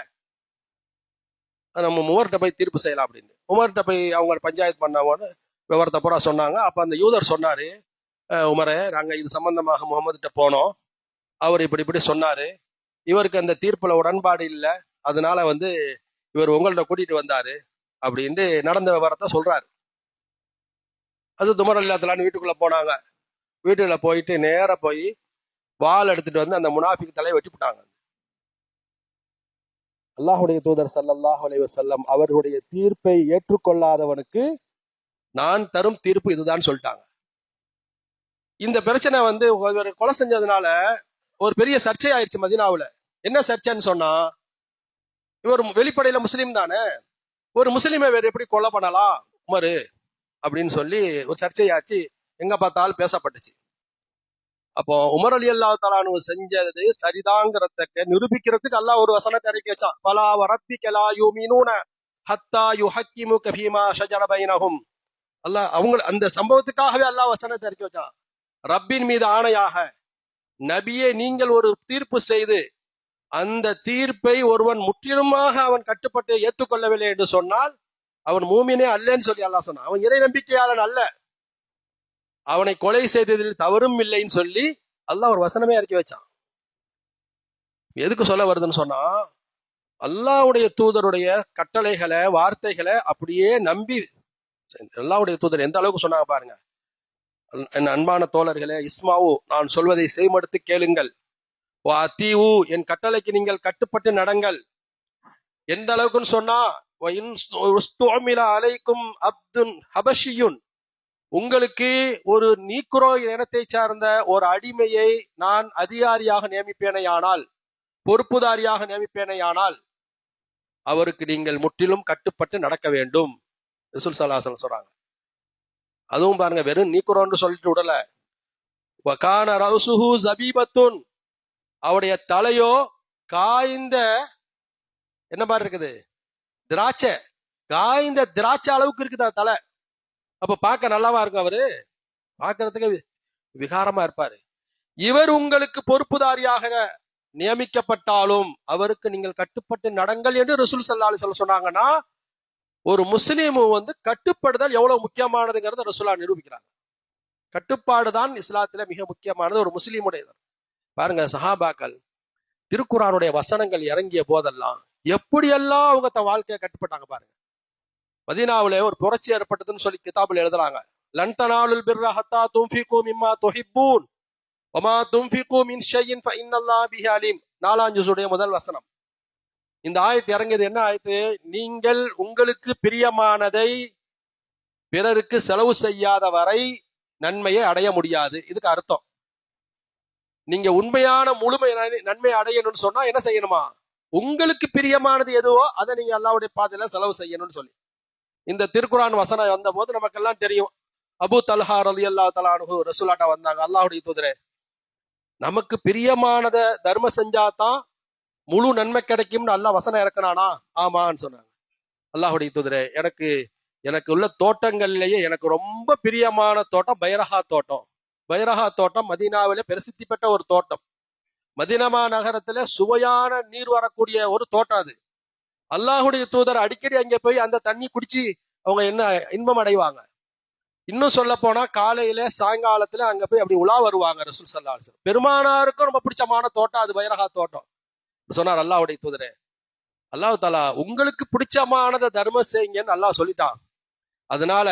நம்ம உமர்கிட்ட போய் தீர்ப்பு செய்யலாம் அப்படின்னு. உமர்கிட்ட போய் அவங்க பஞ்சாயத்து பண்ணவொன்னு விவரத்தை பூரா சொன்னாங்க. அப்ப அந்த யூதர் சொன்னாரு, உமரே நாங்க இது சம்பந்தமாக முகமதுகிட்ட போனோம், அவர் இப்படி இப்படி சொன்னாரு, இவருக்கு அந்த தீர்ப்புல உடன்பாடு இல்லை, அதனால வந்து இவர் உங்கள்ட்ட கூட்டிட்டு வந்தாரு அப்படின்ட்டு நடந்த விவரத்தை சொல்றாரு. அது உமர் ரலியல்லாஹு வீட்டுக்குள்ள போனாங்க. வீட்டுக்குள்ள போயிட்டு நேரா போய் வாள் எடுத்துட்டு வந்து அந்த முனாஃபிக் தலையை வெட்டி விட்டாங்க. அல்லாஹ்வுடைய தூதர் ஸல்லல்லாஹு அலைஹி வஸல்லம் அவர்களுடைய தீர்ப்பை ஏற்றுக்கொள்ளாதவனுக்கு நான் தரும் தீர்ப்பு இதுதான் சொல்லிட்டாங்க. இந்த பிரச்சனை வந்து ஒரு கொலை செஞ்சதுனால ஒரு பெரிய சர்ச்சை ஆயிடுச்சு மதீனாவுல. என்ன சர்ச்சைன்னு சொன்னா, இவர் வெளிப்படையில முஸ்லீம் தானே, ஒரு முஸ்லீமை வேற எப்படி கொலை பண்ணலாம் உமரு அப்படின்னு சொல்லி ஒரு சர்ச்சையாச்சு, எங்க பார்த்தாலும் பேசப்பட்டுச்சு. அப்போ உமர் ரலியல்லாஹு தஆலா அன்ஹு செஞ்சது சரிதாங்கிறத நிரூபிக்கிறதுக்கு அல்லாஹ் ஒரு வசனத்தை இறக்கி வச்சான். ஃபலா வரப்பிக லா யுமினூன ஹத்தா யுஹக்கிமுக ஃபீமா ஷஜர பைனஹும். அல்லாஹ் அவங்க அந்த சம்பவத்துக்காகவே அல்லாஹ் வசனத்தை இறக்கி வச்சான். ரப்பின் மீது ஆணையாக நபியே நீங்கள் ஒரு தீர்ப்பு செய்து அந்த தீர்ப்பை ஒருவன் முற்றிலுமாக அவன் கட்டுப்பட்டு ஏற்றுக்கொள்ளவில்லை என்று சொன்னால் அவன் மூமினே அல்லன்னு சொல்லி அல்லாஹ் சொன்னான். அவன் இறை நம்பிக்கையாளன் அல்ல, அவனை கொலை செய்ததில் தவறும் இல்லைன்னு சொல்லி அல்லாஹ் ஒரு வசனமே இறக்கி வச்சான். எதுக்கு சொல்ல வருதுன்னு சொன்னா, அல்லாஹ்வுடைய தூதருடைய கட்டளைகளை வார்த்தைகளை அப்படியே நம்பி அல்லாஹ்வுடைய தூதர் எந்த அளவுக்கு சொன்னாங்க பாருங்க. என் அன்பான தோழர்களே, இஸ்மாவு நான் சொல்வதை செய்மடுத்து கேளுங்கள், வாத்தீவு என் கட்டளைக்கு நீங்கள் கட்டுப்பட்டு நடங்கள். எந்த அளவுக்குன்னு சொன்னா, அலைக்கும் அப்துன் ஹபஷியுன், உங்களுக்கு ஒரு நீக்ரோ இனத்தை சார்ந்த ஒரு அடிமையை நான் அதிகாரியாக நியமிப்பேனையானால், பொறுப்புதாரியாக நியமிப்பேனையானால் அவருக்கு நீங்கள் முற்றிலும் கட்டுப்பட்டு நடக்க வேண்டும் ரசூல் ஸல்லல்லாஹு அலைஹி வஸல்லம் சொல்றாங்க. அதுவும் பாருங்க, வெறும் நீக்ரோன்னு சொல்லிட்டு விடல. வகான ரௌசுஹு ஜபீபத்துன், அவருடைய தலையோ காய்ந்த என்ன மாதிரி இருக்குது, திராட்சை, காய்ந்த திராட்சை அளவுக்கு இருக்குது தலை. அப்ப பார்க்க நல்லாவா இருக்கும், அவரு பார்க்கறதுக்கு விகாரமா இருப்பாரு. இவர் உங்களுக்கு பொறுப்புதாரியாக நியமிக்கப்பட்டாலும் அவருக்கு நீங்கள் கட்டுப்பட்டு நடங்கள் என்று ரசூல் ஸல்லல்லாஹு அலைஹி வஸல்லம் சொன்னாங்கன்னா, ஒரு முஸ்லீம் வந்து கட்டுப்படுதல் எவ்வளவு முக்கியமானதுங்கிறத ரசூலா நிரூபிக்கிறாங்க. கட்டுப்பாடுதான் இஸ்லாத்துல மிக முக்கியமானது ஒரு முஸ்லீமுடையது. பாருங்க, சஹாபாக்கள் திருக்குர்ஆனுடைய வசனங்கள் இறங்கிய போதெல்லாம் எப்படியெல்லாம் அவங்க தன் வாழ்க்கையை கட்டுப்பட்டாங்க பாருங்க. மதீனாவிலே ஒரு புரட்சி ஏற்பட்டதுன்னு சொல்லி கிதாபில் எழுதுறாங்க. லன் தனாலுல் பிர்ர ஹத்தா துன்ஃபிகு மிம்மா துஹிப்பூன் வமா துன்ஃபிகு மின் ஷைஇன் ஃபஇன்னல்லாஹ பிஹி அலீம். 4ஆம் ஜுஸுடைய முதல் வசனம். இந்த ஆயத்து இறங்கியது என்ன ஆயத்து? நீங்கள் உங்களுக்கு பிரியமானதை பிறருக்கு செலவு செய்யாத வரை நன்மையை அடைய முடியாது. இதுக்கு அர்த்தம், நீங்க உண்மையான முழுமை நன்மை அடையணும்னு சொன்னா என்ன செய்யணுமா, உங்களுக்கு பிரியமானது எதுவோ அதை நீங்க அல்லாஹ்வுடைய பாதையில செலவு செய்யணும்னு சொல்லி. இந்த திருக்குர்ஆன் வசனம் வந்த போது நமக்கு எல்லாம் தெரியும். அபூ தல்ஹா ரலியல்லாஹு தஆலா அன்ஹு ரசூலுல்லாஹ்ட்ட வந்தாங்க, அல்லாஹ்வுடைய தூதரே நமக்கு பிரியமானத தர்மம் செஞ்சாதான் முழு நன்மை கிடைக்கும்னு அல்லாஹ் வசனம் இறக்குனானா? ஆமான்னு சொன்னாங்க. அல்லாஹ்வுடைய தூதரே எனக்கு உள்ள தோட்டங்கள்லயே எனக்கு ரொம்ப பிரியமான தோட்டம் பைரஹா தோட்டம். பைரஹா தோட்டம் மதீனாவிலே பிரசித்தி பெற்ற ஒரு தோட்டம். மதீனா நகரத்துல சுவையான நீர் வரக்கூடிய ஒரு தோட்டம் அது. அல்லாஹ்வுடைய தூதர் அடிக்கடி அங்கே போய் அந்த தண்ணி குடிச்சு அவங்க என்ன இன்பம் அடைவாங்க. இன்னும் சொல்ல போனா காலையில சாயங்காலத்துல அங்க போய் அப்படி உலா வருவாங்க ரசூல் ஸல்லல்லாஹு அலைஹி வஸல்லம். பெருமானாருக்கும் ரொம்ப பிடிச்சமான தோட்டம் அது பைரஹா தோட்டம். சொன்னார் அல்லாஹ்வுடைய தூதரே, அல்லாஹ் தஆலா உங்களுக்கு பிடிச்சமானதை தர்மம் செய்யுங்கன்னு அல்லாஹ் சொல்லிட்டான், அதனால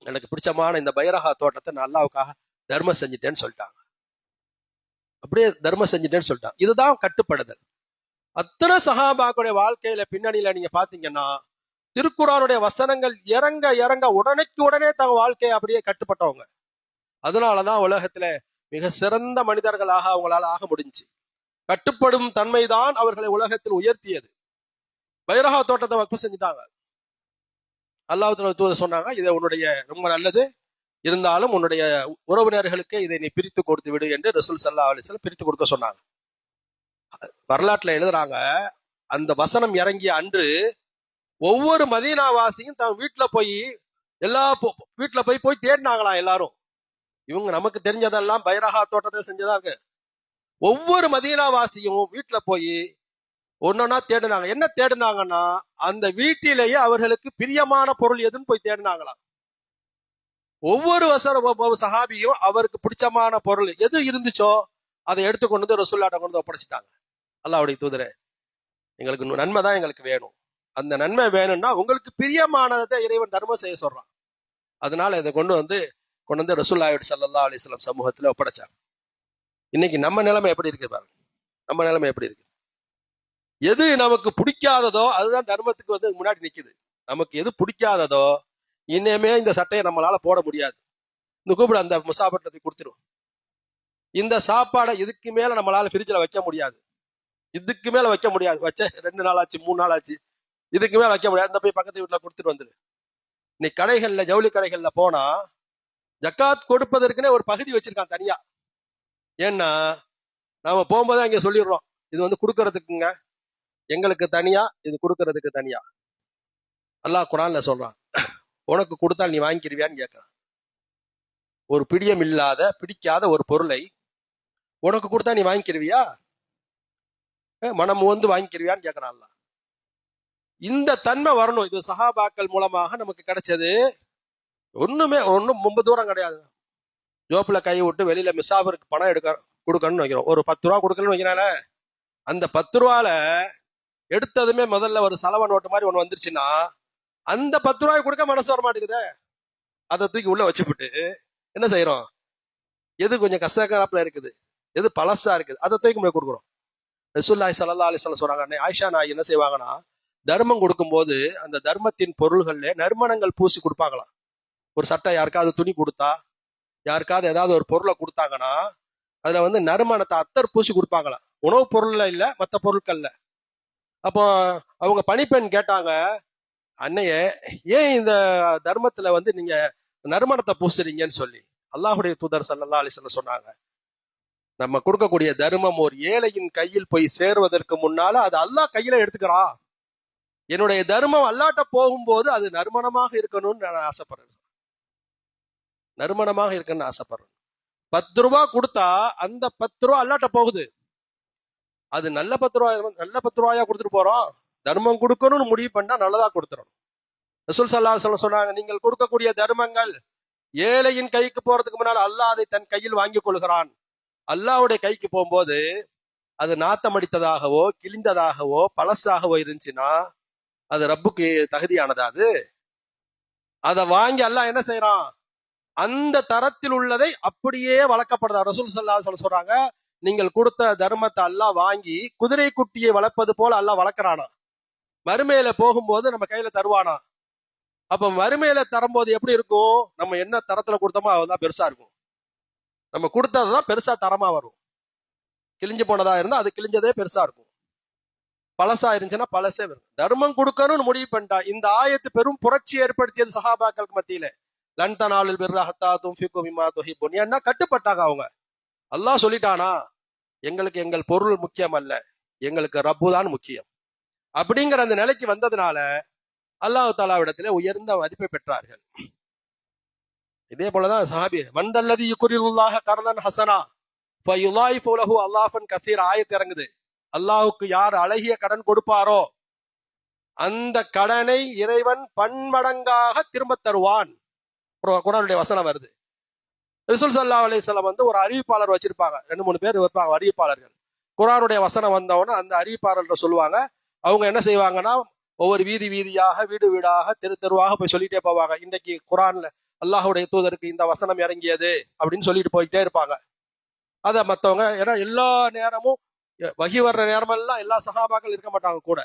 எனக்கு பிடிச்சமான இந்த பைரஹா தோட்டத்தை நான் அல்லாஹ்வுக்காக தர்மம் செஞ்சுட்டேன்னு சொல்லிட்டாங்க. அப்படியே தர்மம் செஞ்சுட்டேன்னு சொல்லிட்டான். இதுதான் கட்டுப்படுதல். அத்தனை சஹாபாக்களுடைய வாழ்க்கையில பின்னணியில நீங்க பாத்தீங்கன்னா, திருக்குர்ஆனுடைய வசனங்கள் இறங்க இறங்க உடனே தங்க வாழ்க்கையை அப்படியே கட்டுப்பட்டவங்க. அதனாலதான் உலகத்துல மிக சிறந்த மனிதர்களாக அவங்களால ஆக முடிஞ்சு. கட்டுப்படும் தன்மைதான் அவர்களை உலகத்தில் உயர்த்தியது. பைரஹா தோட்டத்தை வக்ஃப் செஞ்சுட்டாங்க. அல்லாஹ்வுடைய தூதர் சொன்னாங்க, இதை உன்னுடைய ரொம்ப நல்லது, இருந்தாலும் உன்னுடைய உறவினர்களுக்கு இதை நீ பிரித்து கொடுத்து விடு என்று ரசூல் ஸல்லல்லாஹு அலைஹி வஸல்லம் பிரித்து கொடுக்க சொன்னாங்க. வரலாற்றுல எழுதுறாங்க, அந்த வசனம் இறங்கிய அன்று ஒவ்வொரு மதீனாவாசியும் தன் வீட்டுல போய் எல்லா வீட்டுல போய் தேடினாங்களாம். எல்லாரும் இவங்க நமக்கு தெரிஞ்சதெல்லாம் பைரஹா தோட்டத்தை செஞ்சதா இருக்கு. ஒவ்வொரு மதீனாவாசியும் வீட்டுல போய் ஒன்னொன்னா தேடினாங்க. என்ன தேடினாங்கன்னா, அந்த வீட்டிலேயே அவர்களுக்கு பிரியமான பொருள் எதுன்னு போய் தேடினாங்களாம். ஒவ்வொரு சஹாபியும் அவருக்கு பிடிச்சமான பொருள் எது இருந்துச்சோ அதை எடுத்து கொண்டு வந்து ரசூலுல்லாஹ்ட்ட கொண்டு வந்து ஒப்படைச்சிட்டாங்க. அல்லாஹ்வுடைய தூதரே, எங்களுக்கு நன்மை தான் எங்களுக்கு வேணும். அந்த நன்மை வேணும்னா உங்களுக்கு பிரியமானதை இறைவன் தர்மம் செய்ய சொல்றான். அதனால இதை கொண்டு வந்து ரசூலுல்லாஹி ஸல்லல்லாஹு அலைஹி வஸல்லம் சமூகத்துல ஒப்படைச்சாங்க. இன்னைக்கு நம்ம நிலைமை எப்படி இருக்கு பாருங்க. நம்ம நிலைமை எப்படி இருக்கு? எது நமக்கு பிடிக்காததோ அதுதான் தர்மத்துக்கு வந்து முன்னாடி நிக்குது. நமக்கு எது பிடிக்காததோ, இனிமே இந்த சட்டையை நம்மளால போட முடியாது, இந்த கூப்பிட அந்த முசாபட்டத்தை கொடுத்துரும், இந்த சாப்பாடை இதுக்கு மேல நம்மளால ஃப்ரிட்ஜ்ல வைக்க முடியாது, இதுக்கு மேல வைக்க முடியாது, வச்ச 2 நாள் ஆச்சு 3 நாள் ஆச்சு, இதுக்கு மேல வைக்க முடியாது, இந்த போய் பக்கத்து வீட்டுல கொடுத்துட்டு வந்துடு. இன்னைக்கு கடைகள்ல, ஜவுளி கடைகள்ல போனா ஜக்காத் கொடுப்பதற்குன்னே ஒரு பகுதி வச்சிருக்கான் தனியா. ஏன்னா நாம போகும்போது அங்க சொல்லிடுறோம், இது வந்து கொடுக்கறதுக்குங்க, எங்களுக்கு தனியா, இது கொடுக்கறதுக்கு தனியா. அல்லாஹ் குர்ஆன்ல சொல்றான், உனக்கு கொடுத்தால் நீ வாங்கிக்கிருவியான்னு கேட்கிறான். ஒரு பிடியம் இல்லாத, பிடிக்காத ஒரு பொருளை உனக்கு கொடுத்தா நீ வாங்கிக்கிருவியா, மனம் வந்து வாங்கிக்கிருவியான்னு கேட்கிறான் அல்லாஹ். இந்த தன்மை வரணும். இது சஹாபாக்கள் மூலமாக நமக்கு கிடைச்சது. ஒண்ணும் ரொம்ப தூரம் கிடையாது. ஜோப்புல கை விட்டு வெளியில மிசாபருக்கு பணம் கொடுக்கணும்னு வைக்கிறோம். ஒரு 10 ரூபா கொடுக்கணும்னு வைக்கிறால, அந்த 10 ரூபால எடுத்ததுமே முதல்ல ஒரு சலவ நோட்டு மாதிரி ஒண்ணு வந்துருச்சுன்னா, அந்த 10 ரூபாய் கொடுக்க மனசு வர மாட்டேங்குதே. அதை தூக்கி உள்ள வச்சுவிட்டு என்ன செய்யறோம், எது கொஞ்சம் கஷ்டக்காரப்புல இருக்குது, எது பழசா இருக்குது, அதை தூக்கி போய் கொடுக்குறோம். ரசூலுல்லாஹி ஸல்லல்லாஹு அலைஹி வஸல்லம் சொல்றாங்க, ஆயிஷா நாய் என்ன செய்வாங்கன்னா, தர்மம் கொடுக்கும்போது அந்த தர்மத்தின் பொருள்கள்ல நறுமணங்கள் பூசி கொடுப்பாங்களாம். ஒரு சட்டை யாருக்காவது துணி கொடுத்தா, யாருக்காவது ஏதாவது ஒரு பொருளை கொடுத்தாங்கன்னா அதுல வந்து நறுமணத்தை அத்தர் பூசி கொடுப்பாங்களாம். உணவுப் பொருள்ல இல்ல, மற்ற பொருட்கள்ல. அப்போ அவங்க பணிப்பெண் கேட்டாங்க, அன்னையே ஏன் இந்த தர்மத்துல வந்து நீங்க நறுமணத்தை பூசுறீங்கன்னு சொல்லி. அல்லாஹ்வுடைய தூதர் ஸல்லல்லாஹு அலைஹி வஸல்லம் சொன்னாங்க, நம்ம கொடுக்கக்கூடிய தர்மம் ஒரு ஏழையின் கையில் போய் சேருவதற்கு முன்னால அது அல்லாஹ் கையில எடுத்துக்கிறான். என்னுடைய தர்மம் அல்லாட்ட போகும்போது அது நறுமணமாக இருக்கணும்னு நான் ஆசைப்படுறேன். நறுமணமாக இருக்குன்னு ஆசைப்படுறேன். 10 ரூபா கொடுத்தா அந்த 10 ரூபா அல்லாட்ட போகுது. அது நல்ல 10 ரூபாய், நல்ல 10 ரூபாயா கொடுத்துட்டு போறோம். தர்மம் கொடுக்கணும்னு முடிவு பண்ணா நல்லதா கொடுத்துறோம். ரசூல் ஸல்லல்லாஹு அலைஹி வஸல்லம் சொன்னாங்க, நீங்கள் கொடுக்கக்கூடிய தர்மங்கள் ஏழையின் கைக்கு போறதுக்கு முன்னால் அல்லாஹ் அதை தன் கையில் வாங்கி கொள்கிறான். அல்லாஹ்வுடைய கைக்கு போகும்போது அது நாத்தம் அடித்ததாகவோ கிழிந்ததாகவோ பழசாகவோ இருந்துச்சுன்னா அது ரப்புக்கு தகுதியானதா? அது அதை வாங்கி அல்லாஹ் என்ன செய்யறான், அந்த தரத்தில் உள்ளதை அப்படியே வளர்க்கப்படுதா. ரசூல் ஸல்லல்லாஹு அலைஹி வஸல்லம் சொல்றாங்க, நீங்கள் கொடுத்த தர்மத்தை அல்லாஹ் வாங்கி குதிரை குட்டியை வளர்ப்பது போல அல்லாஹ் வளர்க்கறானா. மறுமையில போகும்போது நம்ம கையில தருவானா. அப்ப மறுமையில தரும்போது எப்படி இருக்கும், நம்ம என்ன தரத்துல கொடுத்தோமோ அதுதான் பெருசா இருக்கும். நம்ம கொடுத்ததுதான் பெருசா தரமா வரும். கிழிஞ்சு போனதா இருந்தா அது கிழிஞ்சதே பெருசா இருக்கும், பழசா இருந்துச்சுன்னா பழசே வரும். தர்மம் கொடுக்கணும்னு முடிவு பண்ணிட்டா. இந்த ஆயத்து பெரும் புரட்சி ஏற்படுத்தியது சஹாபாக்களுக்கு மத்தியில. லன் தனாலுல் பிர்ர ஹத்தா துன்ஃபிகு மிம்மா துஹிப்பூன். ஏன்னா கட்டுப்பட்டாங்க அவங்க. அல்லாஹ் சொல்லிட்டானா, எங்களுக்கு எங்கள் பொருள் முக்கியம் அல்ல, எங்களுக்கு ரப்பு தான் முக்கியம். அப்படிங்கிற அந்த நிலைக்கு வந்ததுனால அல்லாஹ் தஆலாவிடத்திலே உயர்ந்த மதிப்பை பெற்றார்கள். இதே போலதான் சஹாபி, மன்தல்லதி யுக்ரிதுல்லாஹ கர்தன் ஹஸனா ஃபயுலாயிஃபு லஹு அல்லாஹன் கஸீர் ஆயத் இறங்குது. அல்லாஹ்வுக்கு யார் அழகிய கடன் கொடுப்பாரோ அந்த கடனை இறைவன் பன்மடங்காக திரும்ப தருவான். குர்ஆனுடைய வசனம் வருது. ரசூல் ஸல்லல்லாஹு அலைஹி வஸல்லம் வந்து ஒரு அறிவிப்பாளர் வச்சிருப்பாங்க, 2-3 பேர் இருப்பாங்க அறிவிப்பாளர்கள். குர்ஆனுடைய வசனம் வந்தவொடனே அந்த அறிவிப்பாளர்கள் சொல்லுவாங்க, அவங்க என்ன செய்வாங்கன்னா ஒவ்வொரு வீதி வீதியாக, வீடு வீடாக, தெரு தெருவாக போய் சொல்லிட்டே போவாங்க, இன்னைக்கு குர்ஆன்ல அல்லாஹ்வுடைய தூதருக்கு இந்த வசனம் இறங்கியது அப்படின்னு சொல்லிட்டு போயிட்டே இருப்பாங்க. அத மத்தவங்க, ஏன்னா எல்லா நேரமும் வகி வர்ற நேரமெல்லாம் எல்லா சஹாபாக்கள் இருக்க மாட்டாங்க கூட,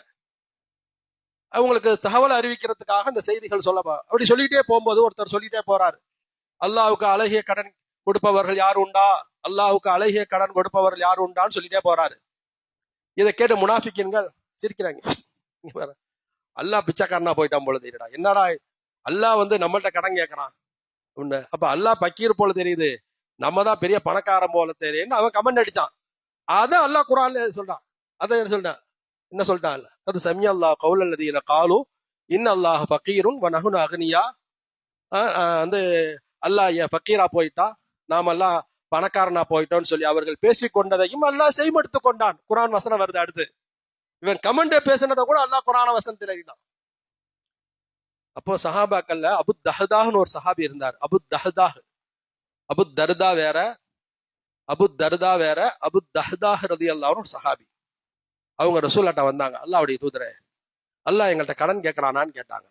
அவங்களுக்கு தகவல் அறிவிக்கிறதுக்காக இந்த செய்திகள் சொல்லப்பா. அப்படி சொல்லிட்டே போகும்போது ஒருத்தர் சொல்லிட்டே போறாரு, அல்லாஹ்வுக்கு அழகிய கடன் கொடுப்பவர்கள் யார் உண்டா, அல்லாஹுக்கு அழகிய கடன் கொடுப்பவர்கள் யார் உண்டான்னு சொல்லிட்டே போறாரு. இதை கேட்டு முனாஃபிக்கின்கள் சிரிக்கிறாங்க. அல்லாஹ் பிச்சைக்காரனா போயிட்டான் போல தெரியுடா, என்னடா அல்லாஹ் நம்மள்ட்ட கடன் கேட்கறான். அப்ப அல்லாஹ் பக்கீர் போல தெரியுது, நம்ம தான் பெரிய பணக்காரன் போல தெரியுன்னு அவன் கமெண்ட் அடிச்சான். அதான் அல்லாஹ் குர்ஆன்ல சொல்றான். அதை சொல்றான், என்ன சொல்லிட்டான், அது சமியா அல்லாஹ் கௌலல்லதீன காலு இன்னல்லாஹ ஃபகீருன் வ நஹ்னு அக்னியா. அல்லாஹ் ஃபக்கீரா போயிட்டா, நாம எல்லாம் பணக்காரனா போயிட்டோம்னு சொல்லி அவர்கள் பேசிக் கொண்டதையும் அல்லாஹ் செய்மடுத்து கொண்டான். குர்ஆன் வசனம் வருது. அடுத்து இவன் கமெண்ட் பேசினதை கூட அல்லாஹ் குர்ஆன் வசனத்தில் எழுதினான். அப்போ சஹாபாக்கள்ல அபு தஹ்தாஹ்னு ஒரு சஹாபி இருந்தார். அபு தஹ்தாஹ், அபு தர்தா வேற, அபு தர்தா வேற, அபு தஹ்தாஹ் ரலியல்லாஹு ஒரு சஹாபி. அவங்க ரசூலுல்லாஹ்ட்ட வந்தாங்க, அல்லாஹ்வுடைய தூதரே, அல்லாஹ் எங்கள்கிட்ட கடன் கேட்கறானான்னு கேட்டாங்க.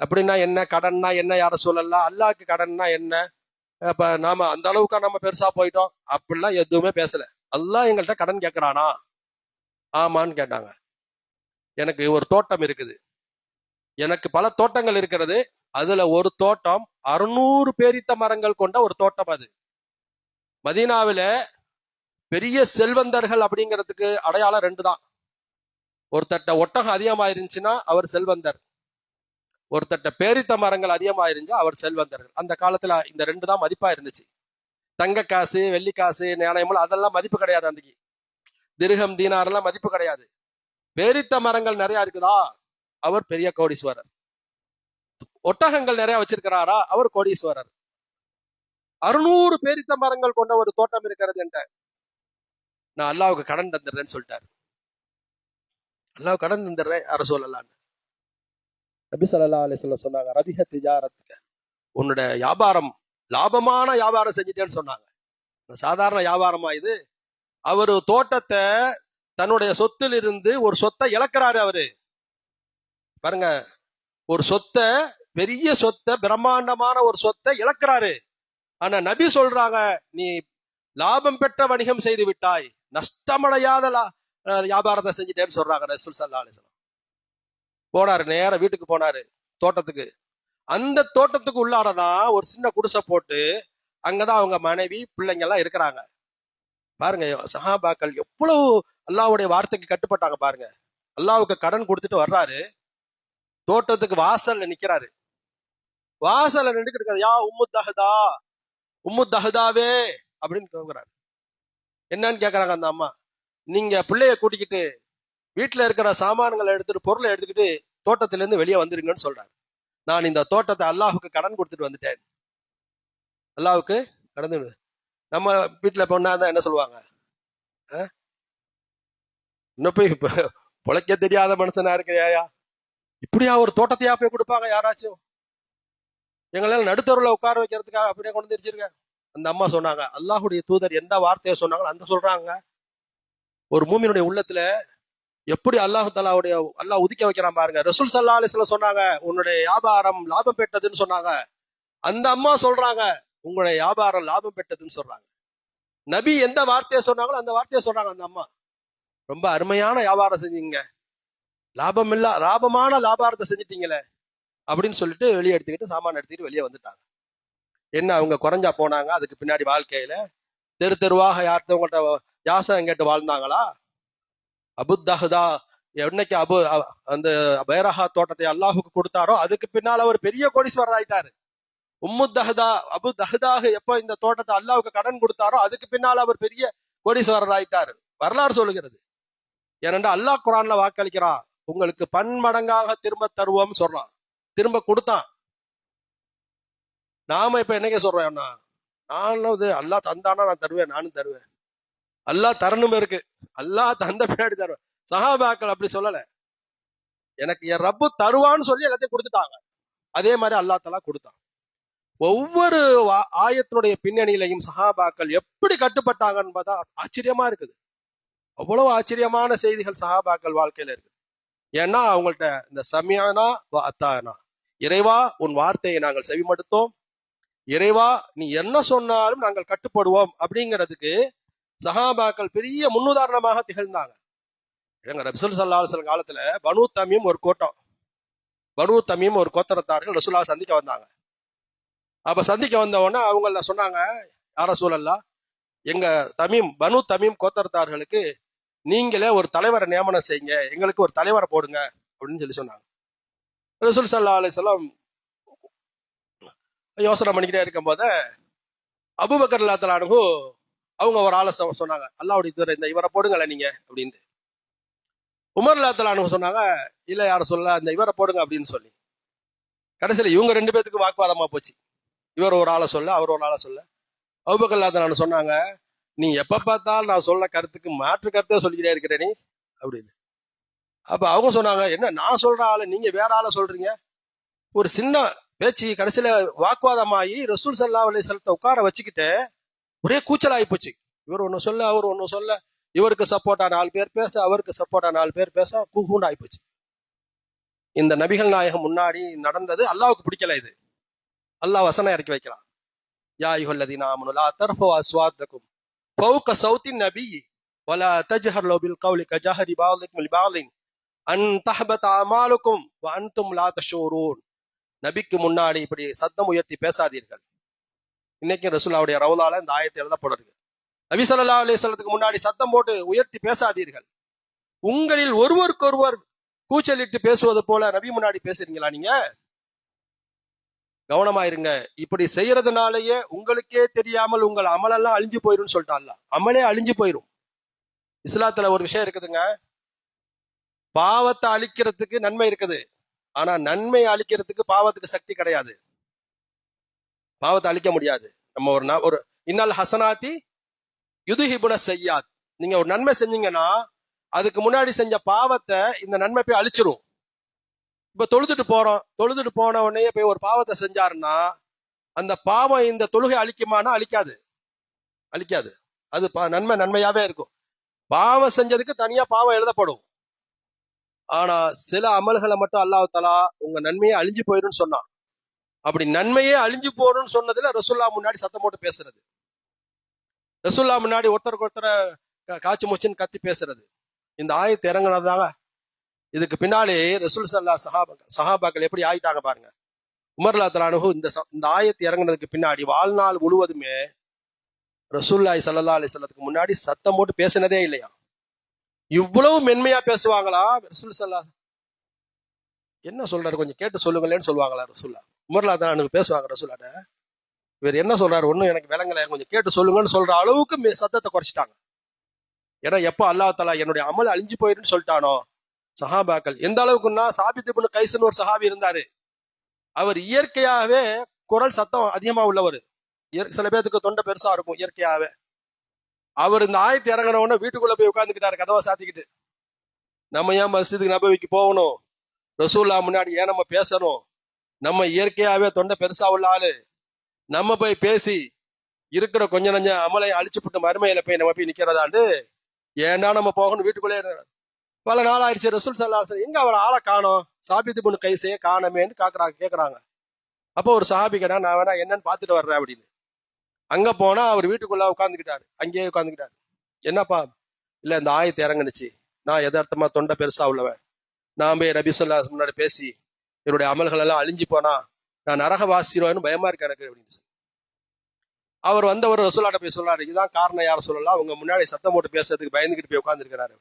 அப்படின்னா என்ன, கடன்னா என்ன யார ரசூலல்லாஹ், அல்லாஹ்க்கு கடன்னா என்ன, அப்ப நாம அந்த அளவுக்கா நம்ம பெருசா போயிட்டோம், அப்படிலாம் எதுவுமே பேசல. அல்லாஹ் எங்கள்கிட்ட கடன் கேட்கறானா? ஆமான்னு கேட்டாங்க. எனக்கு ஒரு தோட்டம் இருக்குது, எனக்கு பல தோட்டங்கள் இருக்கிறது, அதுல ஒரு தோட்டம் 600 பேரித்த மரங்கள் கொண்ட ஒரு தோட்டம். அது மதீனாவில பெரிய செல்வந்தர்கள் அப்படிங்கிறதுக்கு அடையாளம் 2 தான். ஒருத்தட்ட ஒட்டகம் அதிகமா இருந்துச்சுன்னா அவர் செல்வந்தர், ஒருத்தட்ட பேரித்த மரங்கள் அதிகமா இருந்தா அவர் செல்வந்தர்கள். அந்த காலத்துல இந்த 2 தான் மதிப்பா இருந்துச்சு. தங்க காசு, வெள்ளி காசு, நாணயங்கள் அதெல்லாம் மதிப்பு கிடையாது. அன்றைக்கு திர்ஹம் தீனார் எல்லாம் மதிப்பு கிடையாது. பேரித்த மரங்கள் நிறைய இருக்குதா, அவர் பெரிய கோடீஸ்வரர். ஒட்டகங்கள் நிறைய வச்சிருக்கிறாரா, அவர் கோடீஸ்வரர். 600 பேரித்த மரங்கள் கொண்ட ஒரு தோட்டம் இருக்கிறது என்ற, நான் அல்லாஹ்வுக்கு கடன் தந்துடுறேன்னு சொல்லிட்டாரு. அல்லாஹ் கடன் தந்துடுறேன் யார சொல்லலாம். நபி ஸல்லல்லாஹு அலைஹி வஸல்லம் சொன்னாங்க, ரபிஹ திஜாரத்துக்கு, உன்னோட வியாபாரம் லாபமான வியாபாரம் செஞ்சிட்டேன்னு சொன்னாங்க. சாதாரண வியாபாரமா இது? அவரு தோட்டத்தை, தன்னுடைய சொத்தில் இருந்து ஒரு சொத்தை இழக்கிறாரு. அவரு பாருங்க, ஒரு சொத்தை, பெரிய சொத்தை, பிரம்மாண்டமான ஒரு சொத்தை இழக்கிறாரு. ஆனா நபி சொல்றாங்க, நீ லாபம் பெற்ற வணிகம் செய்து விட்டாய், நஷ்டமடையாத வியாபாரத்தை செஞ்சுட்டேன்னு சொல்றாங்க ரசூல் ஸல்லல்லாஹு அலைஹி வஸல்லம். போனாரு, நேர வீட்டுக்கு போனாரு, தோட்டத்துக்கு. அந்த தோட்டத்துக்கு உள்ளாரதான் ஒரு சின்ன குடிசை போட்டு அங்கதான் அவங்க மனைவி பிள்ளைங்க எல்லாம் இருக்கிறாங்க. பாருங்க சஹாபாக்கள் எவ்வளவு அல்லாஹ்வுடைய வார்த்தைக்கு கட்டுப்பட்டாங்க பாருங்க. அல்லாஹ்வுக்கு கடன் கொடுத்துட்டு வர்றாரு, தோட்டத்துக்கு வாசல்ல நிக்கிறாரு. வாசல்ல நின்றுட்டு இருக்காரு, யா உம்மு தஹ்தா, உம்மு தஹ்தாவே அப்படின்னு கேக்குறாரு. என்னன்னு கேக்குறாங்க அந்த அம்மா. நீங்க பிள்ளைய கூட்டிக்கிட்டு வீட்டுல இருக்கிற சாமான்களை எடுத்துட்டு, பொருளை எடுத்துக்கிட்டு தோட்டத்துல இருந்து வெளியே வந்துருங்கன்னு சொல்றாரு. நான் இந்த தோட்டத்தை அல்லாஹுக்கு கடன் கொடுத்துட்டு வந்துட்டேன். அல்லாஹுக்கு கடன். நம்ம வீட்டுல பொண்ணாதான் என்ன சொல்லுவாங்க, இன்னும் போய் பொழைக்க தெரியாத மனுஷனா இருக்கிறியா, இப்படியா ஒரு தோட்டத்தையா போய் கொடுப்பாங்க யாராச்சும்? எங்களால நடுத்தருவில் உட்கார வைக்கிறதுக்காக அப்படியே கொண்டு வச்சிருக்க. அந்த அம்மா சொன்னாங்க, அல்லாஹுடைய தூதர் எந்த வார்த்தையை சொன்னாங்களோ அந்த சொல்றாங்க. ஒரு மூமினுடைய உள்ளத்துல எப்படி அல்லாஹு தஆலாவுடைய அல்லாஹ் உதிக்க வைக்கிறான் பாருங்க. ரசூல் ஸல்லல்லாஹு அலைஹி வஸல்லம் சொன்னாங்க, உன்னுடைய வியாபாரம் லாபம் பெற்றதுன்னு சொன்னாங்க. அந்த அம்மா சொல்றாங்க, உங்களுடைய வியாபாரம் லாபம் பெற்றதுன்னு சொல்றாங்க. நபி எந்த வார்த்தையை சொன்னாங்களோ அந்த வார்த்தையை சொல்றாங்க அந்த அம்மா. ரொம்ப அருமையான வியாபாரம் செஞ்சீங்க, லாபம் இல்ல லாபமான வியாபாரத்தை செஞ்சிட்டீங்களே அப்படின்னு சொல்லிட்டு வெளியே எடுத்துக்கிட்டு சாமான் எடுத்துக்கிட்டு வெளியே வந்துட்டாங்க. என்ன அவங்க குறைஞ்சா போனாங்க? அதுக்கு பின்னாடி வாழ்க்கையில தெரு தெருவாக யார்த்தவங்கள்ட்ட யாசகம் கேட்டு வாழ்ந்தாங்களா? அபு தஹ்தா என்னைக்கு அந்த பைரஹா தோட்டத்தை அல்லாஹுக்கு கொடுத்தாரோ அதுக்கு பின்னால் அவர் பெரிய கோடீஸ்வரர் ஆயிட்டாரு. உம்மு தஹ்தா, அபு தஹ்தாக எப்போ இந்த தோட்டத்தை அல்லாஹுக்கு கடன் கொடுத்தாரோ அதுக்கு பின்னால் அவர் பெரிய கோடீஸ்வரர் ஆயிட்டாரு. வரலாறு சொல்லுகிறது. ஏனென்றா அல்லாஹ் குர்ஆன்ல வாக்களிக்கிறான், உங்களுக்கு பன்மடங்காக திரும்ப தருவோம் சொல்றான். திரும்ப கொடுத்தான். நாம இப்ப என்னங்க சொல்றோம்னா, நானும் அல்லாஹ் தந்தானா நான் தருவேன், நானும் தருவேன், அல்லாஹ் தரணும் இருக்கு, அல்லாஹ் தந்த பின்னாடி தருவேன். சஹாபாக்கள் அப்படி சொல்லல. எனக்கு என் ரப்பு தருவான்னு சொல்லி எல்லாத்தையும் கொடுத்துட்டாங்க. அதே மாதிரி அல்லாஹ் தஆலா கொடுத்தான். ஒவ்வொரு ஆயத்தினுடைய பின்னணியிலையும் சஹாபாக்கள் எப்படி கட்டுப்பட்டாங்கன்னு பார்த்தா ஆச்சரியமா இருக்குது. அவ்வளவு ஆச்சரியமான செய்திகள் சஹாபாக்கள் வாழ்க்கையில இருக்கு. ஏன்னா அவங்கள்ட்ட இந்த சமியானா வ அத்தானா, இறைவா உன் வார்த்தையை நாங்கள் செவிமடுத்தோம், இறைவா நீ என்ன சொன்னாலும் நாங்கள் கட்டுப்படுவோம் அப்படிங்கிறதுக்கு சஹாபாக்கள் பெரிய முன்னுதாரணமாக திகழ்ந்தாங்க. எங்க ரசூல் ஸல்லல்லாஹு அலைஹி வஸல்லம் காலத்துல பனு தமீம் ஒரு கோத்தரத்தார்கள் ரசூலுல்லாஹ் சந்திக்க வந்தாங்க. அப்ப சந்திக்க வந்த உடனே அவங்க சொன்னாங்க, யார சூழல்லாம் எங்க பனு தமீம் கோத்தரத்தார்களுக்கு நீங்களே ஒரு தலைவரை நியமனம் செய்யுங்க, எங்களுக்கு ஒரு தலைவரை போடுங்க அப்படின்னு சொல்லி சொன்னாங்க. ரசூல் ஸல்லல்லாஹு அலைஹி வஸல்லம் யோசனை பண்ணிக்கிட்டே இருக்கும் போது அபூபக்கர் ரலியல்லாஹு அன்ஹு அவங்க ஒரு ஆளை சொன்னாங்க, அல்லாஹ்வுடைய தூதர் இந்த இவரை போடுங்களேன் நீங்க அப்படின்ட்டு. உமர் ரலியல்லாஹு அன்ஹு சொன்னாங்க, இல்ல யார சொல்ல இந்த இவரை போடுங்க அப்படின்னு சொல்லி. கடைசியில இவங்க ரெண்டு பேத்துக்கு வாக்குவாதமா போச்சு. இவர் ஒரு ஆளை சொல்ல, அவர் ஒரு ஆளை சொல்ல. அபூபக்கர் ரலியல்லாஹு அன்ஹு சொன்னாங்க, நீ எப்ப பார்த்தாலும் நான் சொல்ல கருத்துக்கு மாற்று கருத்தே சொல்லிக்கிட்டே இருக்கிற நீ அப்படின்னு. அப்ப அவங்க சொன்னாங்க, என்ன நான் சொல்ற ஆளு நீங்க வேற ஆளை சொல்றீங்க? ஒரு சின்ன பேச்சு கடைசியில வாக்குவாதமாகி ரசூல் ஸல்லல்லாஹு அலைஹி வஸல்லத்தை உட்கார வச்சுக்கிட்டு ஒரே கூச்சல் ஆகி போச்சு. இவர் ஒண்ணு சொல்ல, அவர் ஒண்ணு சொல்ல, இவருக்கு சப்போர்ட்டா 4 பேர் பேச, அவருக்கு சப்போர்ட்டா 4 பேர் பேச, கூண்டு ஆகி போச்சு. இந்த நபிகள் நாயகம் முன்னாடி நடந்தது அல்லாஹ்வுக்கு பிடிக்கல. இது அல்லாஹ் வசனம் இறக்கி வைக்கிறான், யா அய்யுஹல்லதீன ஆமனு லா தர்ஃபஉ அஸ்வாத்தக்கும் ஃபௌக ஸௌத்தின் நபி வலா தஜ்ஹரு பில் கௌலி கஜஹரி பஅதிக்கும் லிபஅதின் அன் தஹபத அமாலுக்கும் வ அன்தும் லா தஷூரூன். நபிக்கு முன்னாடி இப்படி சத்தம் உயர்த்தி பேசாதீர்கள். இன்னைக்கு ரசூலுல்லாஹ்வுடைய ரவுலால இந்த ஆயத்தை எழுதப்படுது. நபி ஸல்லல்லாஹு அலைஹி வஸல்லத்துக்கு முன்னாடி சத்தம் போட்டு உயர்த்தி பேசாதீர்கள். உங்களில் ஒருவருக்கொருவர் கூச்சலிட்டு பேசுவது போல நபி முன்னாடி பேசுறீங்களா நீங்க? கவனமா இருங்க. இப்படி செய்யறதுனாலயே உங்களுக்கே தெரியாமல் உங்கள் அமலெல்லாம் அழிஞ்சு போயிரும் சொல்லிட்டான்ல. அமலே அழிஞ்சு போயிரும். இஸ்லாத்துல ஒரு விஷயம் இருக்குதுங்க, பாவத்தை அழிக்கிறதுக்கு நன்மை இருக்குது, ஆனா நன்மை அழிக்கிறதுக்கு பாவத்துக்கு சக்தி கிடையாது. பாவத்தை அழிக்க முடியாது. நம்ம ஒரு இன்னல் ஹசனாத்தி யுதுஹிபுன ஸய்யாத். நீங்க ஒரு நன்மை செஞ்சீங்கன்னா அதுக்கு முன்னாடி செஞ்ச பாவத்தை இந்த நன்மை போய் அழிச்சிரும். இப்ப தொழுதுட்டு போன உடனே போய் ஒரு பாவத்தை செஞ்சாருன்னா அந்த பாவம் இந்த தொழுகை அழிக்குமானா அழிக்காது. அது நன்மையாவே இருக்கும். பாவம் செஞ்சதுக்கு தனியா பாவம் எழுதப்படும். ஆனா சில அமல்களை மட்டும் அல்லாஹ் தஆலா உங்க நன்மையே அழிஞ்சு போயிடும் சொன்னான். அப்படி நன்மையே அழிஞ்சு போகணும்னு சொன்னதுல ரசூலுல்லாஹ் முன்னாடி சத்தம் போட்டு பேசுறது, ரசூலுல்லாஹ் முன்னாடி ஒருத்தருக்கு ஒருத்தரை காய்ச்சி மூச்சுன்னு கத்தி பேசுறது, இந்த ஆயத்து இறங்குனதாங்க. இதுக்கு பின்னாலே ரசூல் சஹாபாக்கள் எப்படி ஆயிட்டாங்க பாருங்க. உமர் ரலியல்லாஹு அன்ஹு இந்த ஆயத்து இறங்குனதுக்கு பின்னாடி வாழ்நாள் முழுவதுமே ரசூலுல்லாஹி ஸல்லல்லாஹு அலைஹி வஸல்லத்துக்கு முன்னாடி சத்தம் போட்டு பேசினதே இல்லையா. இவ்வளவு மென்மையா பேசுவாங்களா ரசூல் ஸல்லல்லாஹு? என்ன சொல்றாரு கொஞ்சம் கேட்டு சொல்லுங்களேன்னு சொல்லுவாங்களா ரசூலுல்லாஹ்? உமர் ரலியல்லாஹு அன்ஹு பேசுவாங்க ரசூலுல்லாஹ்ட்ட, இவர் என்ன சொல்றாரு ஒன்னும் எனக்கு விளங்கல, கொஞ்சம் கேட்டு சொல்லுங்கன்னு சொல்ற அளவுக்கு சத்தத்தை குறைச்சிட்டாங்க. ஏன்னா எப்போ அல்லாஹ் தஆலா என்னுடைய அமல் அழிஞ்சு போயிருன்னு சொல்லிட்டானோ, சஹாபாக்கள் எந்த அளவுக்குன்னா, சாபித் இப்னு கைஸ்னு ஒரு சஹாபி இருந்தாரு. அவர் இயற்கையாகவே குரல் சத்தம் அதிகமா உள்ளவர். சில பேருக்கு தொண்டை பெருசா இருக்கும் இயற்கையாவே. அவர் இந்த ஆயத்து இறங்கின உடனே வீட்டுக்குள்ள போய் உட்கார்ந்துக்கிட்டாரு கதவை சாத்திக்கிட்டு. நம்ம ஏன் மஸ்ஜிதுக்கு நபவிக்கு போகணும், ரசூலுல்லாஹ் முன்னாடி ஏன் நம்ம பேசணும், நம்ம இயற்கையாவே தொண்டை பெருசா உள்ள ஆளு, நம்ம போய் பேசி இருக்கிற கொஞ்ச நஞ்ச அமலை அழிச்சுப்பட்டு மறுமையில போய் நம்ம போய் நிக்கிறதாண்டு ஏன்னா நம்ம போகணும் வீட்டுக்குள்ளே. பல நாள் ஆயிடுச்சு. ரசூல் ஸல்லல்லாஹு அலைஹி வஸல்லம் எங்க அவர் ஆளை காணோம், சாபித் இப்னு கைஸே காணமேன்னு கேக்குறாங்க. அப்போ ஒரு சஹாபி கேட்டா, நான் வேணா என்னன்னு பாத்துட்டு வர்றேன் அப்படின்னு. அங்க போனா அவர் வீட்டுக்குள்ள உட்காந்துக்கிட்டாரு, அங்கேயே உட்காந்துக்கிட்டாரு. என்னப்பா? இல்ல இந்த ஆயத்து இறங்குனுச்சு, நான் யதார்த்தமா தொண்டை பெருசா உள்ளவன், நான் போய் நபி ஸல்லல்லாஹு அலைஹி வஸல்லம் முன்னாடி பேசி என்னுடைய அமல்கள் எல்லாம் அழிஞ்சு போனா நான் நரக வாசிடுவேன்னு பயமா இருக்கு எனக்கு அப்படின்னு. அவர் வந்தவர் ரசூலுல்லாஹ்ட்ட போய் சொல்றாரு, இதுதான் காரணம் யார சொல்லலாம், அவங்க முன்னாடி சத்தம் போட்டு பேசுறதுக்கு பயந்துகிட்டு போய் உட்கார்ந்துருக்கிறாரு.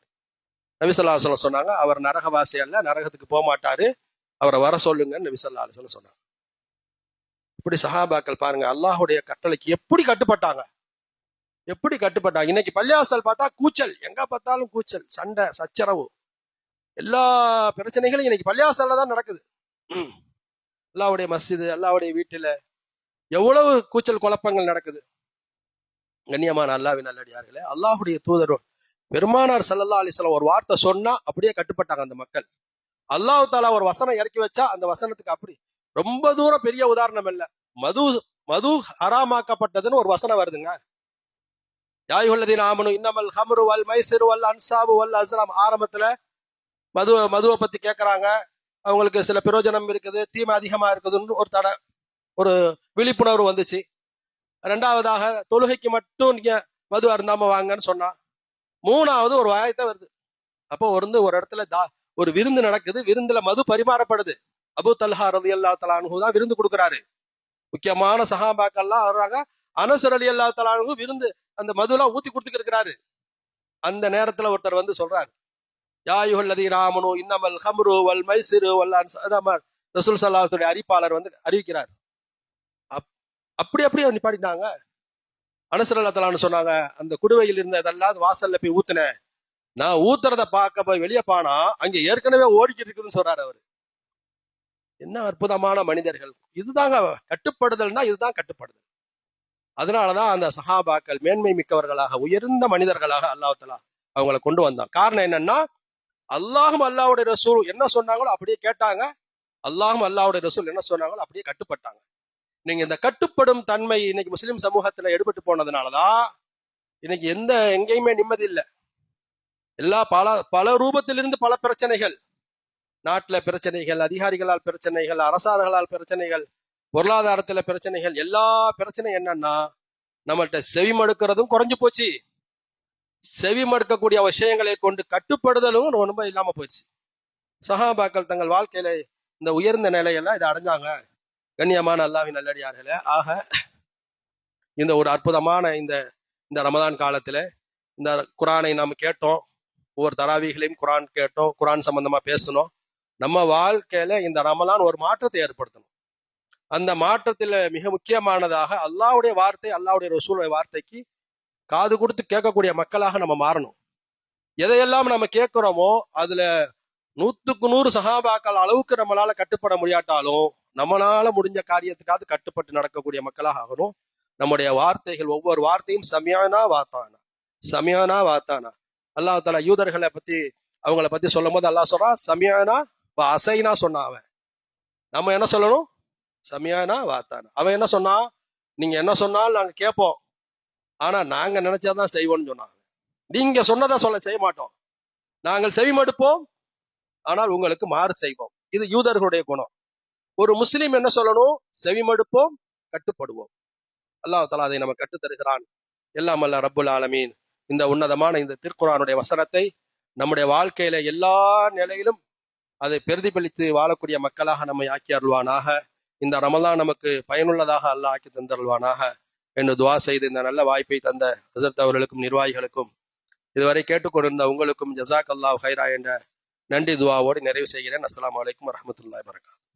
நபி ஸல்லல்லாஹு அலைஹி வஸல்லம் சொன்னாங்க, அவர் நரகவாசி அல்ல, நரகத்துக்கு போக மாட்டாரு, அவரை வர சொல்லுங்கன்னு நபி ஸல்லல்லாஹு அலைஹி வஸல்லம் சொன்னாங்க. இப்படி சஹாபாக்கள் பாருங்க அல்லாஹ்வுடைய கட்டளைக்கு எப்படி கட்டுப்பட்டாங்க. இன்னைக்கு பள்ளிவாசல் பார்த்தா கூச்சல், எங்க பார்த்தாலும் கூச்சல், சண்டை சச்சரவு, எல்லா பிரச்சனைகளும் இன்னைக்கு பள்ளிவாசல்ல தான் நடக்குது. அல்லாஹ்வுடைய மஸ்ஜிது, அல்லாஹ்வுடைய வீட்டுல எவ்வளவு கூச்சல் குழப்பங்கள் நடக்குது. கண்ணியமான அல்லாஹ்வின் நல்லடியார்களே, அல்லாஹ்வுடைய தூதர் பெருமானார் ஸல்லல்லாஹு அலைஹி வஸல்லம் ஒரு வார்த்தை சொன்னா அப்படியே கட்டுப்பட்டாங்க அந்த மக்கள். அல்லாஹ் தஆலா ஒரு வசனம் இறக்கி வச்சா அந்த வசனத்துக்கு அப்படி ரொம்ப தூரம் பெரிய உதாரணம் இல்ல, மது ஹராமாக்கப்பட்டதுன்னு ஒரு வசனம் வருதுங்க. யா அய்யுஹல்லதீன ஆமனு இன்னமல் ஹம்ரு வல் மைசிரு வல் அன்சாபு வல் அஸ்லாம். ஆரம்பத்துல மதுவை பத்தி கேட்கறாங்க, அவங்களுக்கு சில பிரயோஜனம் இருக்குது, தீமை அதிகமா இருக்குதுன்னு ஒரு விழிப்புணர்வு வந்துச்சு. ரெண்டாவதாக தொழுகைக்கு மட்டும் நீங்க மது அருந்தாம வாங்கன்னு சொன்னா. மூணாவது ஒரு வாயத்தை வருது. அப்போ ஒரு இடத்துல ஒரு விருந்து நடக்குது, விருந்துல மது பரிமாறப்படுது. அபூ தல்ஹா ரலியல்லாஹு தஆலா அன்ஹு தான் விருந்து கொடுக்குறாரு. முக்கியமான சஹாபாக்கள்லாம் வர்றாங்க. அனஸ் ரலியல்லாஹு தஆலா அன்ஹு விருந்து அந்த மதுலாம் ஊத்தி கொடுத்துட்டு இருக்கிறாரு. அந்த நேரத்துல ஒருத்தர் வந்து சொல்றாரு, யா அய்யுஹல்லதீன ஆமனூ இன்னமல் ஹம்ரு வல் மைசிரு வல் அன்சார். ரசூல் ஸல்லல்லாஹு அலைஹி வஸல்லம் அறிவிப்பாளர் வந்து அறிவிக்கிறார். அப்படியே நிப்பாட்டிட்டாங்க. அனஸ் ரலியல்லாஹு தஆலா சொன்னாங்க, அந்த குடுவையில் இருந்த இதெல்லாம் வாசல்ல போய் ஊத்துனேன். நான் ஊத்துறத பார்க்க போய் வெளியே பானா அங்க ஏற்கனவே ஓடிக்கிட்டு இருக்குதுன்னு சொல்றாரு அவரு. என்ன அற்புதமான மனிதர்கள்! இதுதாங்க கட்டுப்படுதல்னா, இதுதான் கட்டுப்படுதல். அதனாலதான் அந்த சஹாபாக்கள் மேன்மை மிக்கவர்களாக, உயர்ந்த மனிதர்களாக அல்லாஹ் தஆலா அவங்களை கொண்டு வந்தான். காரணம் என்னன்னா, அல்லாஹும் அல்லாஹ்வுடைய ரசூல் என்ன சொன்னாங்களோ அப்படியே கேட்டாங்க. அல்லாஹும் அல்லாஹ்வுடைய ரசூல் என்ன சொன்னாங்களோ அப்படியே கட்டுப்பட்டாங்க. நீங்க இந்த கட்டுப்படும் தன்மை இன்னைக்கு முஸ்லிம் சமூகத்துல எடுபட்டு போனதுனாலதான் இன்னைக்கு எங்கேயுமே நிம்மதி இல்லை. பல ரூபத்திலிருந்து பல பிரச்சனைகள், நாட்டுல பிரச்சனைகள், அதிகாரிகளால் பிரச்சனைகள், அரசாங்கங்களால் பிரச்சனைகள், பொருளாதாரத்துல பிரச்சனைகள், எல்லா பிரச்சனையும் என்னன்னா நம்மள்ட்ட செவி மடுக்கிறதும் குறைஞ்சு போச்சு. செவி மடுக்கக்கூடிய விஷயங்களை கொண்டு கட்டுப்படுதலும் ரொம்ப இல்லாம போச்சு. சஹாபாக்கள் தங்கள் வாழ்க்கையில இந்த உயர்ந்த நிலையெல்லாம் இதை அடைஞ்சாங்க. கண்ணியமான அல்லாஹ்வின் நல்லடியார்களே, ஆக இந்த ஒரு அற்புதமான இந்த ரமதான் காலத்துல இந்த குர்ஆனை நாம் கேட்டோம். ஒவ்வொரு தராவீகளையும் குர்ஆன் கேட்டோம், குர்ஆன் சம்பந்தமா பேசணும். நம்ம வாழ்க்கையில இந்த ரமலான் ஒரு மாற்றத்தை ஏற்படுத்தணும். அந்த மாற்றத்துல மிக முக்கியமானதாக அல்லாஹ்வுடைய வார்த்தை, அல்லாஹ்வுடைய ரசூலுடைய வார்த்தைக்கு காது கொடுத்து கேட்கக்கூடிய மக்களாக நம்ம மாறணும். எதையெல்லாம் நம்ம கேட்கிறோமோ அதுல 100க்கு 100 சஹாபாக்கள் அளவுக்கு நம்மளால கட்டுப்பட முடியாட்டாலும் நம்மளால முடிஞ்ச காரியத்துக்காவது கட்டுப்பட்டு நடக்கக்கூடிய மக்களாக ஆகணும். நம்முடைய வார்த்தைகள், ஒவ்வொரு வார்த்தையும் சமியானா வாத்தானா. அல்லாஹ் தஆலா யூதர்களை பத்தி, அவங்கள பத்தி சொல்லும் போது அல்லாஹ் சொல்றான், சமியானா அசைனா சொன்னான். அவன் நம்ம என்ன சொல்லணும்? சமியானா வாத்தானா. அவன் என்ன சொன்னா? நீங்க என்ன சொன்னாலும் நாங்க கேட்போம், ஆனா நாங்க நினைச்சாதான் செய்வோம்னு சொன்னாங்க. நீங்க சொன்னதா செய்ய மாட்டோம், நாங்கள் செவி மடுப்போம், ஆனால் உங்களுக்கு மாறு செய்வோம். இது யூதர்களுடைய குணம். ஒரு முஸ்லிம் என்ன சொல்லணும்? செவி மடுப்போம், கட்டுப்படுவோம். அல்லாஹ் தஆலா அதை நம்ம கற்றுத் தருகிறான். எல்லாம் அல்ல ரப்புல் ஆலமீன் இந்த உன்னதமான இந்த திருக்குர்ஆனுடைய வசனத்தை நம்முடைய வாழ்க்கையில எல்லா நிலையிலும் அதை பிரதிபலித்து வாழக்கூடிய மக்களாக நம்மை ஆக்கி அருள்வானாக. இந்த ரமலான் நமக்கு பயனுள்ளதாக அல்லாஹ் ஆக்கி தந்தருள்வானாக என்று துஆ செய்து இந்த நல்ல வாய்ப்பை தந்த ஹஸரத் அவர்களுக்கும் நிர்வாகிகளுக்கும் இதுவரை கேட்டுக்கொண்டிருந்த உங்களுக்கும் ஜஸாக் அல்லாஹ் ஹைரா என்ற நன்றி துஆவோடு நிறைவு செய்கிறேன். அஸ்ஸலாமு அலைக்கும் வரஹ்மத்துல்லாஹி வபரகாத்துஹு.